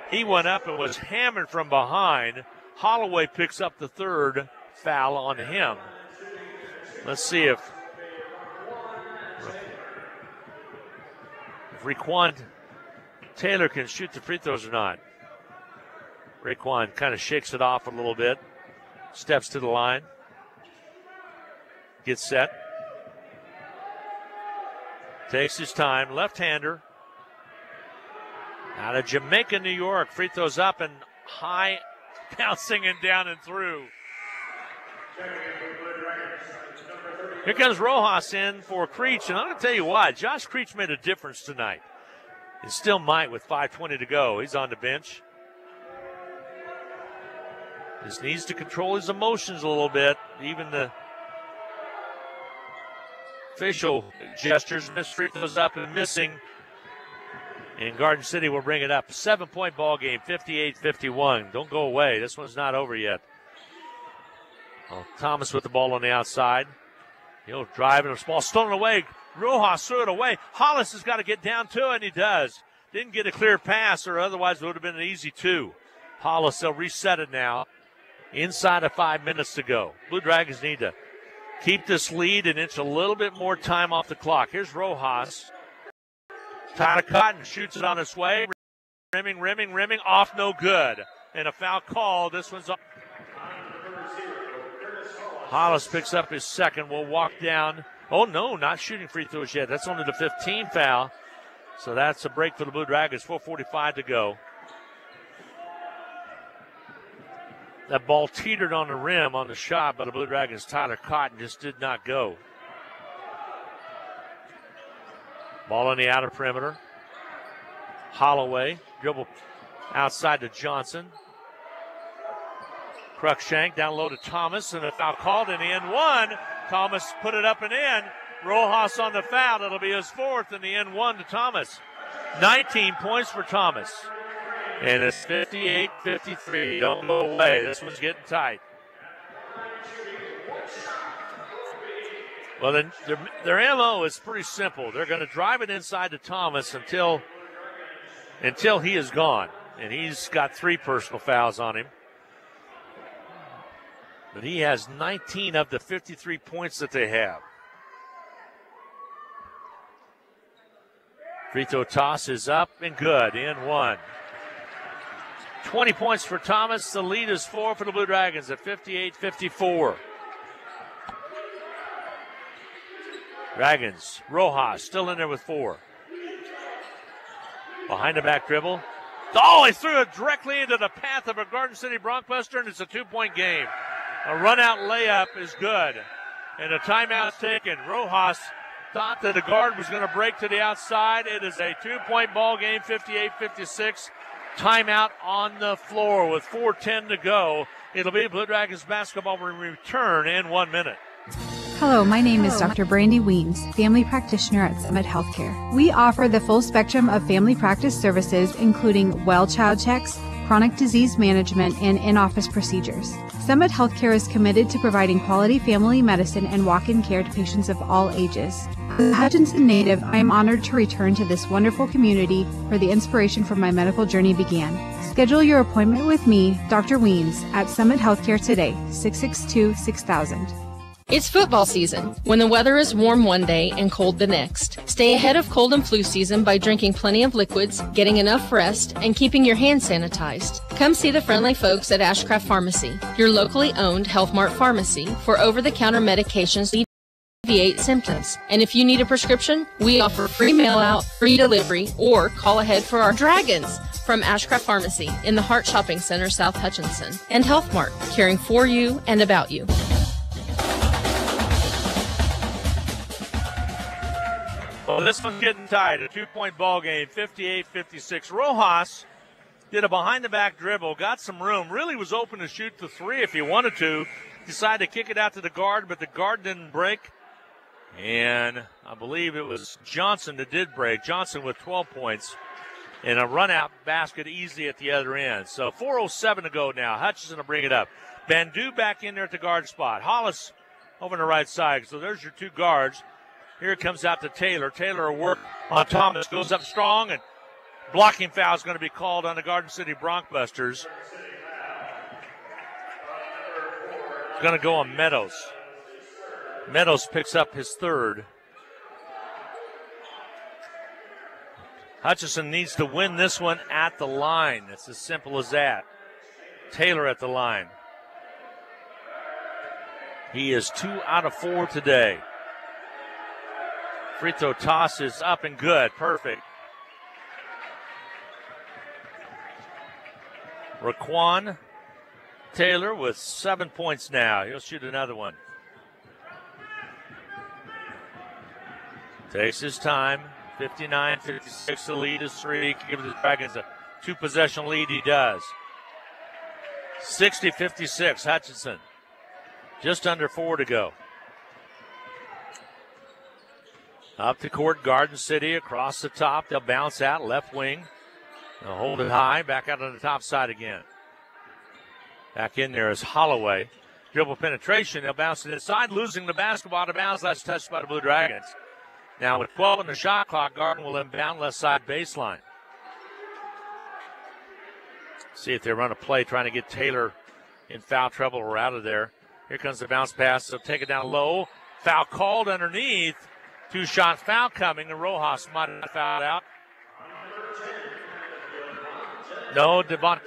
He went up and was hammered from behind. Holloway picks up the 3rd foul on him. Let's see if Raekwon Taylor can shoot the free throws or not. Raekwon kind of shakes it off a little bit. Steps to the line. Gets set. Takes his time. Left-hander. Out of Jamaica, New York. Free throws up and high. Bouncing and down and through. Here comes Rojas in for Creech. And I'm going to tell you what. Josh Creech made a difference tonight. He still might with 5:20 to go. He's on the bench. Just needs to control his emotions a little bit. Even the facial gestures. Missed free throws up and missing. And Garden City will bring it up. 7-point ball game, 58-51. Don't go away. This one's not over yet. Well, Thomas with the ball on the outside. He'll drive and a ball stolen away. Rojas threw it away. Hollis has got to get down to it, and he does. Didn't get a clear pass, or otherwise it would have been an easy 2. Hollis, they'll reset it now. Inside of 5 minutes to go. Blue Dragons need to keep this lead and inch a little bit more time off the clock. Here's Rojas. Tyler Cotton shoots it on its way. Rimming. Off, no good. And a foul call. This one's off. Hollis picks up his 2nd. Will walk down. Oh, no, not shooting free throws yet. That's only the 15th foul. So that's a break for the Blue Dragons. 4:45 to go. That ball teetered on the rim on the shot by the Blue Dragons. Tyler Cotton just did not go. Ball on the outer perimeter. Holloway, dribble outside to Johnson. Cruikshank down low to Thomas, and a foul called in the N1. Thomas put it up and in. Rojas on the foul. It'll be his 4th, and the N1 to Thomas. 19 points for Thomas. And it's 58-53. Don't go away. This one's getting tight. Well, then their MO is pretty simple. They're going to drive it inside to Thomas until he is gone. And he's got 3 personal fouls on him. But he has 19 of the 53 points that they have. Free throw toss is up and good. In 1. 20 points for Thomas. The lead is 4 for the Blue Dragons at 58-54. Dragons, Rojas still in there with 4. Behind the back dribble. Oh, he threw it directly into the path of a Garden City Broncbuster, and it's a 2-point game. A run-out layup is good, and a timeout's taken. Rojas thought that the guard was going to break to the outside. It is a 2-point ball game, 58-56. Timeout on the floor with 4:10 to go. It'll be Blue Dragons basketball will return in 1 minute. Hello, my name is Dr. Brandy Weems, family practitioner at Summit Healthcare. We offer the full spectrum of family practice services, including well child checks, chronic disease management, and in-office procedures. Summit Healthcare is committed to providing quality family medicine and walk-in care to patients of all ages. As a Hutchinson native, I am honored to return to this wonderful community where the inspiration for my medical journey began. Schedule your appointment with me, Dr. Weems, at Summit Healthcare today, 662-6000. It's football season, when the weather is warm one day and cold the next. Stay ahead of cold and flu season by drinking plenty of liquids, getting enough rest, and keeping your hands sanitized. Come see the friendly folks at Ashcraft Pharmacy, your locally owned Health Mart pharmacy, for over-the-counter medications to alleviate symptoms. And if you need a prescription, we offer free mail-out, free delivery, or call ahead for our Dragons from Ashcraft Pharmacy in the Hart Shopping Center, South Hutchinson, and Health Mart, caring for you and about you. Well, this one's getting tight. A 2-point ball game, 58-56. Rojas did a behind-the-back dribble, got some room, really was open to shoot the 3 if he wanted to. Decided to kick it out to the guard, but the guard didn't break. And I believe it was Johnson that did break. Johnson with 12 points. And a run-out basket easy at the other end. So 4:07 to go now. Hutchinson will bring it up. Bandu back in there at the guard spot. Hollis over on the right side. So there's your 2 guards. Here it comes out to Taylor. Taylor will work on Thomas. Goes up strong, and blocking foul is going to be called on the Garden City Broncbusters. It's going to go on Meadows. Meadows picks up his 3rd. Hutchinson needs to win this one at the line. It's as simple as that. Taylor at the line. He is 2 out of 4 today. Free throw toss is up and good. Perfect. Raquan Taylor with 7 points now. He'll shoot another one. Takes his time. 59-56. The lead is 3. Give the Dragons a 2-possession lead. He does. 60-56. Hutchinson. Just under 4 to go. Up the court, Garden City across the top. They'll bounce out, left wing. They'll hold it high, back out on the top side again. Back in there is Holloway. Dribble penetration, they'll bounce it inside, losing the basketball out of bounds. That's touched by the Blue Dragons. Now with 12 on the shot clock, Garden will inbound left side baseline. See if they run a play trying to get Taylor in foul trouble or out of there. Here comes the bounce pass. They'll take it down low. Foul called underneath. 2-shot foul coming, and Rojas might have fouled out. No, Devontae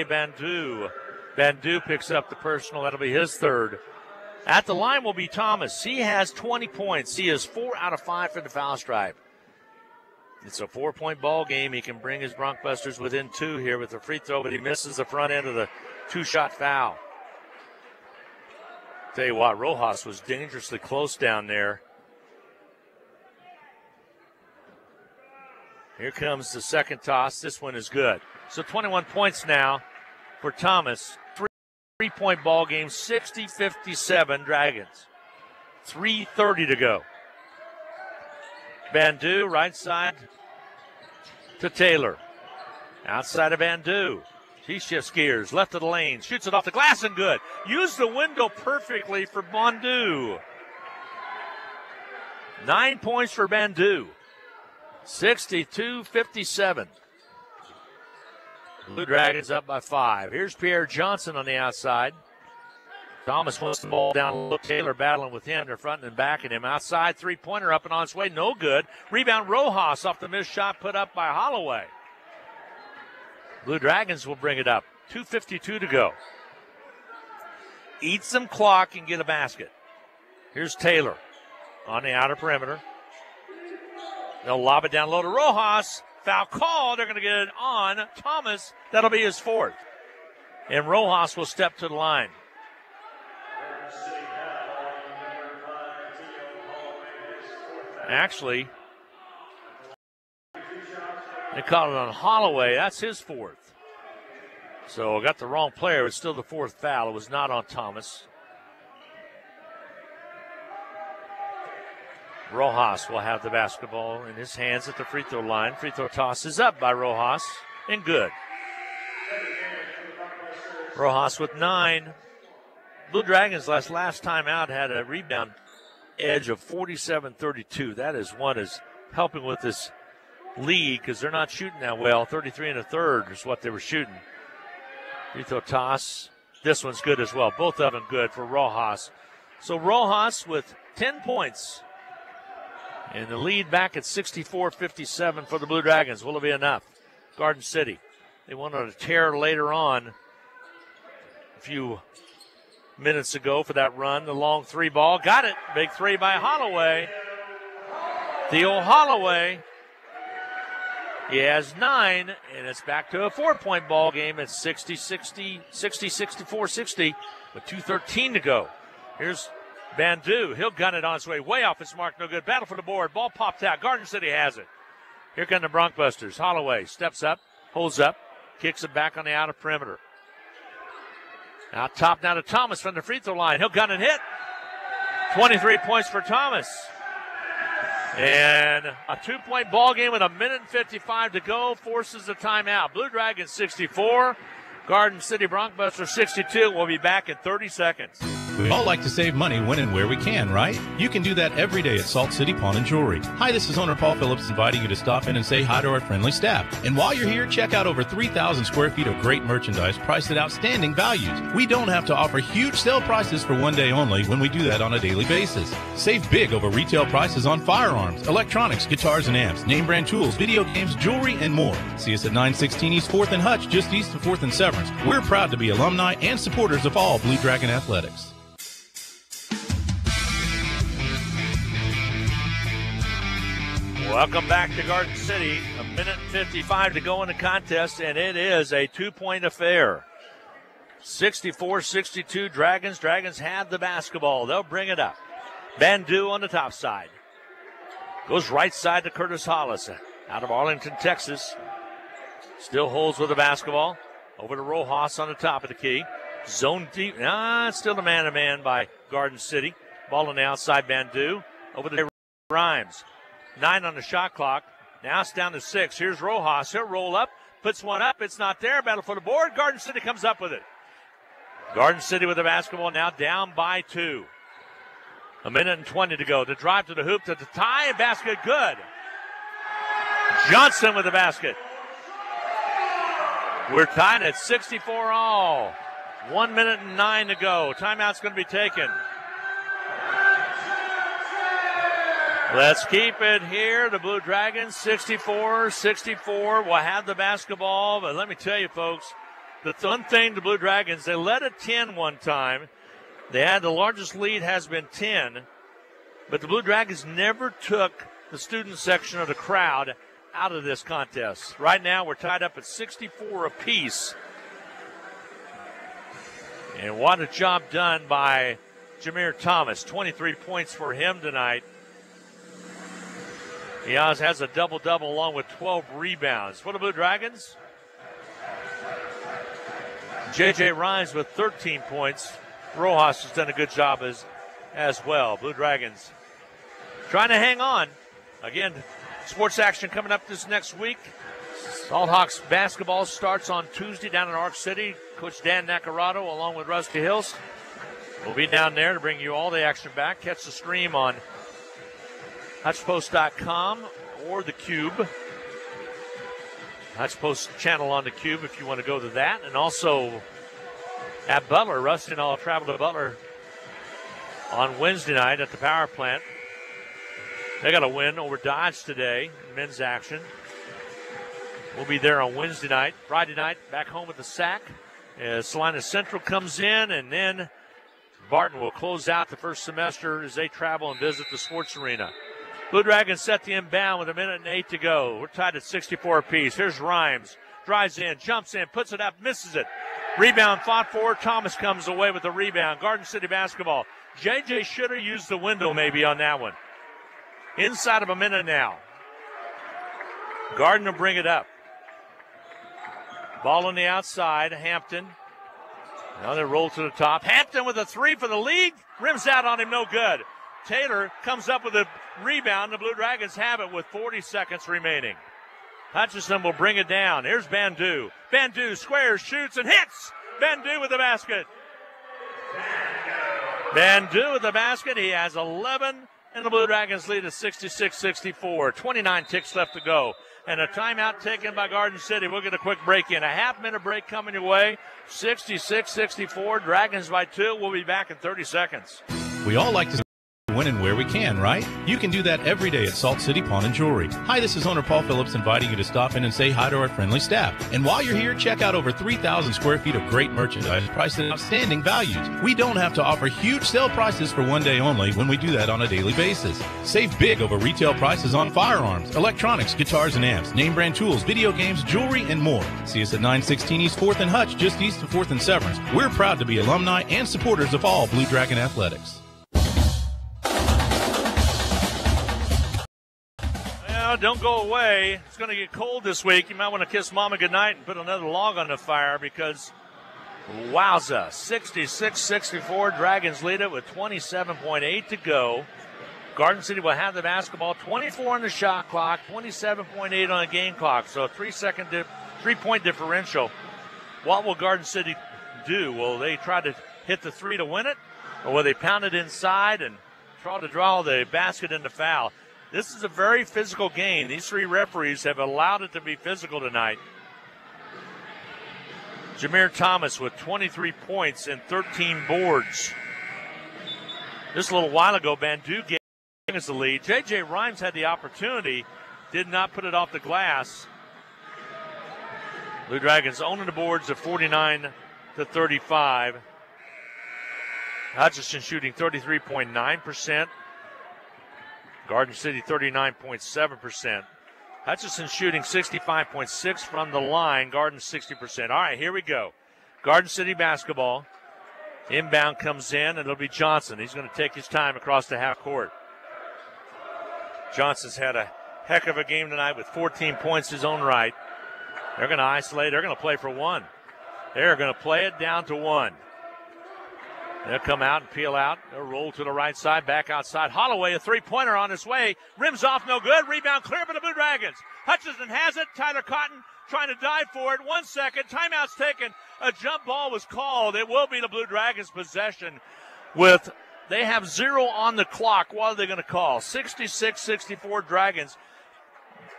Bandu. Bandu picks up the personal. That'll be his 3rd. At the line will be Thomas. He has 20 points. He is 4 out of 5 for the foul stripe. It's a 4-point ball game. He can bring his Broncbusters within 2 here with the free throw, but he misses the front end of the 2-shot foul. Tell you what, Rojas was dangerously close down there. Here comes the second toss. This one is good. So 21 points now for Thomas. 3-point ball game, 60-57 Dragons. 3:30 to go. Bandu, right side, to Taylor. Outside of Bandu. He shifts gears, left of the lane, shoots it off the glass and good. Used the window perfectly for Bandu. 9 points for Bandu. 62-57. Blue Dragons up by 5. Here's Pierre Johnson on the outside. Thomas wants the ball down low. Taylor battling with him. They're fronting and backing him. Outside, three-pointer up and on its way. No good. Rebound Rojas off the missed shot put up by Holloway. Blue Dragons will bring it up. 2:52 to go. Eat some clock and get a basket. Here's Taylor on the outer perimeter. They'll lob it down low to Rojas. Foul call. They're going to get it on Thomas. That'll be his 4th. And Rojas will step to the line. Actually, they called it on Holloway. That's his 4th. So I got the wrong player. It's still the 4th foul. It was not on Thomas. Rojas will have the basketball in his hands at the free throw line. Free throw toss is up by Rojas and good. Rojas with 9. Blue Dragons last time out had a rebound edge of 47-32. That is one is helping with this lead because they're not shooting that well. 33 1/3 is what they were shooting. Free throw toss. This one's good as well. Both of them good for Rojas. So Rojas with 10 points. And the lead back at 64-57 for the Blue Dragons. Will it be enough? Garden City. They went on a tear later on a few minutes ago for that run. The long 3 ball. Got it. Big 3 by Holloway. Theo Holloway. He has 9, and it's back to a 4-point ball game at 64-60 with 2:13 to go. Here's Bandu. He'll gun it on his way. Way off its mark. No good. Battle for the board. Ball popped out. Garden City has it. Here come the Broncbusters. Holloway steps up, holds up, kicks it back on the outer perimeter. Out top now to Thomas from the free throw line. He'll gun and hit. 23 points for Thomas. And a 2-point ball game with 1:55 to go forces a timeout. Blue Dragons 64, Garden City Broncbusters 62. We'll be back in 30 seconds. We all like to save money when and where we can, right? You can do that every day at Salt City Pawn and Jewelry. Hi, this is owner Paul Phillips inviting you to stop in and say hi to our friendly staff. And while you're here, check out over 3,000 square feet of great merchandise priced at outstanding values. We don't have to offer huge sale prices for one day only when we do that on a daily basis. Save big over retail prices on firearms, electronics, guitars and amps, name brand tools, video games, jewelry, and more. See us at 916 East 4th and Hutch, just east of 4th and Severance. We're proud to be alumni and supporters of all Blue Dragon athletics. Welcome back to Garden City. 1:55 to go in the contest, and it is a 2-point affair. 64-62 Dragons. Dragons have the basketball. They'll bring it up. Bandu on the top side. Goes right side to Curtis Hollis out of Arlington, Texas. Still holds with the basketball. Over to Rojas on the top of the key. Zone deep. Still the man-to-man by Garden City. Ball on the outside, Bandu. Over to Rhymes. 9 on the shot clock. Now it's down to 6. Here's Rojas. He'll roll up. Puts one up. It's not there. Battle for the board. Garden City comes up with it. Garden City with the basketball now down by 2. 1:20 to go. The drive to the hoop to the tie. And basket good. Johnson with the basket. We're tied at 64 all. 1:09 to go. Timeout's going to be taken. Let's keep it here. The Blue Dragons, 64-64, will have the basketball. But let me tell you, folks, the one thing the Blue Dragons, they led at 10 one time. They had the largest lead has been 10. But the Blue Dragons never took the student section of the crowd out of this contest. Right now, we're tied up at 64 apiece. And what a job done by Jameer Thomas. 23 points for him tonight. He has a double-double along with 12 rebounds. For the Blue Dragons, J.J. Rhymes with 13 points. Rojas has done a good job as well. Blue Dragons trying to hang on. Again, sports action coming up this next week. Salthawks basketball starts on Tuesday down in Ark City. Coach Dan Nacarado along with Rusty Hills will be down there to bring you all the action back. Catch the stream on HutchPost.com or the Cube. HutchPost channel on the Cube if you want to go to that. And also at Butler, Rusty and I'll travel to Butler on Wednesday night at the power plant. They got a win over Dodge today in men's action. We'll be there on Wednesday night. Friday night, back home with the Sac as Salina Central comes in, and then Barton will close out the first semester as they travel and visit the sports arena. Blue Dragons set the inbound with 1:08 to go. We're tied at 64 apiece. Here's Rhymes. Drives in, jumps in, puts it up, misses it. Rebound fought for. Thomas comes away with the rebound. Garden City basketball. JJ should have used the window maybe on that one. Inside of a minute now. Garden will bring it up. Ball on the outside. Hampton. Now they roll to the top. Hampton with a three for the lead. Rims out on him, no good. Taylor comes up with a rebound. The Blue Dragons have it with 40 seconds remaining. Hutchison will bring it down. Here's Bandu. Bandu squares, shoots, and hits. Bandu with the basket. Bandu with the basket. He has 11, and the Blue Dragons lead at 66-64. 29 ticks left to go. And a timeout taken by Garden City. We'll get a quick break in. A half-minute break coming your way. 66-64. Dragons by 2. We'll be back in 30 seconds. We all like to when and where we can, right? You can do that every day at Salt City Pawn and Jewelry. Hi, this is owner Paul Phillips inviting you to stop in and say hi to our friendly staff. And while you're here, check out over 3,000 square feet of great merchandise priced at outstanding values. We don't have to offer huge sale prices for one day only when we do that on a daily basis. Save big over retail prices on firearms, electronics, guitars and amps, name brand tools, video games, jewelry, and more. See us at 916 East 4th and Hutch, just east of 4th and Severance. We're proud to be alumni and supporters of all Blue Dragon athletics. Don't go away. It's going to get cold this week. You might want to kiss Mama goodnight and put another log on the fire because, wowza, 66-64. Dragons lead it with 27.8 to go. Garden City will have the basketball. 24 on the shot clock, 27.8 on the game clock. So a 3-point differential. What will Garden City do? Will they try to hit the three to win it? Or will they pound it inside and try to draw the basket into foul? This is a very physical game. These three referees have allowed it to be physical tonight. Jameer Thomas with 23 points and 13 boards. Just a little while ago, Bandu gave us the lead. J.J. Rhymes had the opportunity, did not put it off the glass. Blue Dragons owning the boards at 49-35. Hutchison shooting 33.9%. Garden City 39.7%. Hutchison shooting 65.6% from the line. Garden 60%. All right, here we go. Garden City basketball. Inbound comes in, and it'll be Johnson. He's going to take his time across the half court. Johnson's had a heck of a game tonight with 14 points his own right. They're going to isolate. They're going to play for one. They're going to play it down to one. They'll come out and peel out. They'll roll to the right side, back outside. Holloway, a three-pointer on his way. Rims off, no good. Rebound clear for the Blue Dragons. Hutchison has it. Tyler Cotton trying to dive for it. 1 second. Timeout's taken. A jump ball was called. It will be the Blue Dragons' possession they have 0 on the clock. What are they going to call? 66-64 Dragons.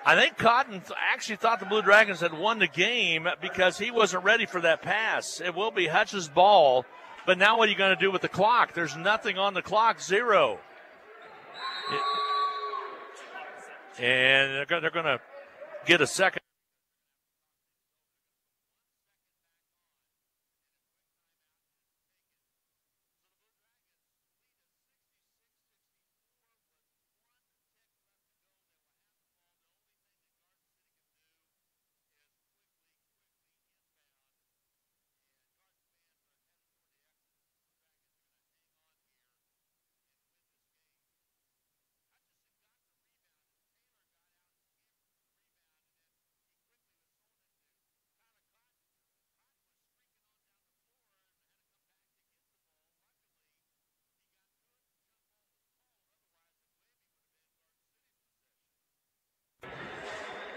I think Cotton actually thought the Blue Dragons had won the game because he wasn't ready for that pass. It will be Hutch's ball. But now what are you going to do with the clock? There's nothing on the clock, 0. And they're going to get a second.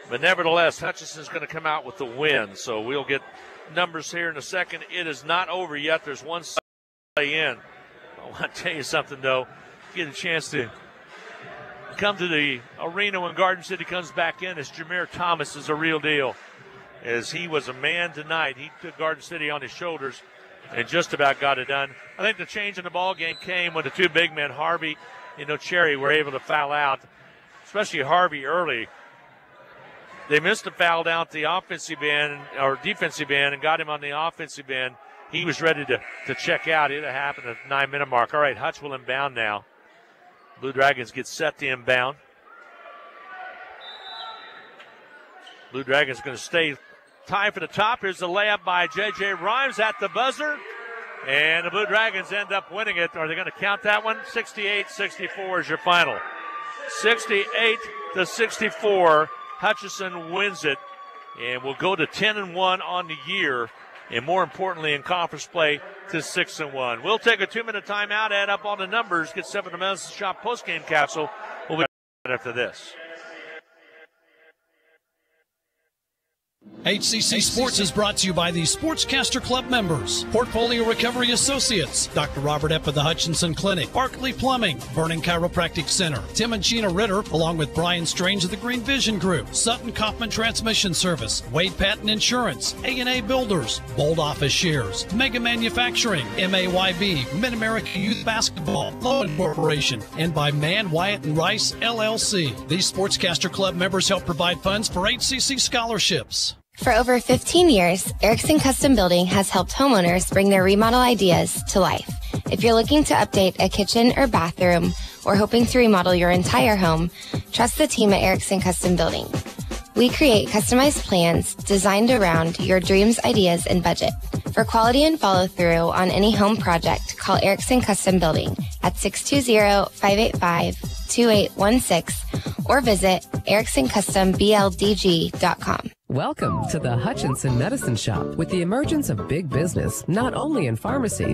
But nevertheless, Hutchinson's going to come out with the win. So we'll get numbers here in a second. It is not over yet. There's one play in. I want to tell you something, though. Get a chance to come to the arena when Garden City comes back in, as Jameer Thomas is a real deal. As he was a man tonight. He took Garden City on his shoulders and just about got it done. I think the change in the ball game came when the two big men, Harvey and Cherry, were able to foul out, especially Harvey early. They missed a foul down at the offensive end or defensive end and got him on the offensive end. He was ready to check out. It happened at the 9-minute mark. All right, Hutch will inbound now. Blue Dragons get set to inbound. Blue Dragons going to stay tied for the top. Here's the layup by J.J. Rhymes at the buzzer. And the Blue Dragons end up winning it. Are they going to count that one? 68-64 is your final. 68-64. Hutchinson wins it, and will go to 10-1 on the year, and more importantly in conference play to 6-1. We'll take a 2-minute timeout, add up all the numbers, get 7 to Medicine Shop postgame capsule. We'll be back after this. HCC Sports is brought to you by the Sportscaster Club members, Portfolio Recovery Associates, Dr. Robert Epp of the Hutchinson Clinic, Barkley Plumbing, Vernon Chiropractic Center, Tim and Gina Ritter, along with Brian Strange of the Green Vision Group, Sutton Kaufman Transmission Service, Wade Patton Insurance, A&A Builders, Bold Office Shares, Mega Manufacturing, MAYB, Mid-America Youth Basketball, Lowen Corporation, and by Mann, Wyatt & Rice, LLC. These Sportscaster Club members help provide funds for HCC scholarships. For over 15 years, Erickson Custom Building has helped homeowners bring their remodel ideas to life. If you're looking to update a kitchen or bathroom or hoping to remodel your entire home, trust the team at Erickson Custom Building. We create customized plans designed around your dreams, ideas, and budget. For quality and follow-through on any home project, call Erickson Custom Building at 620-585-2816 or visit ericksoncustombldg.com. Welcome to the Hutchinson Medicine Shop. With the emergence of big business, not only in pharmacy,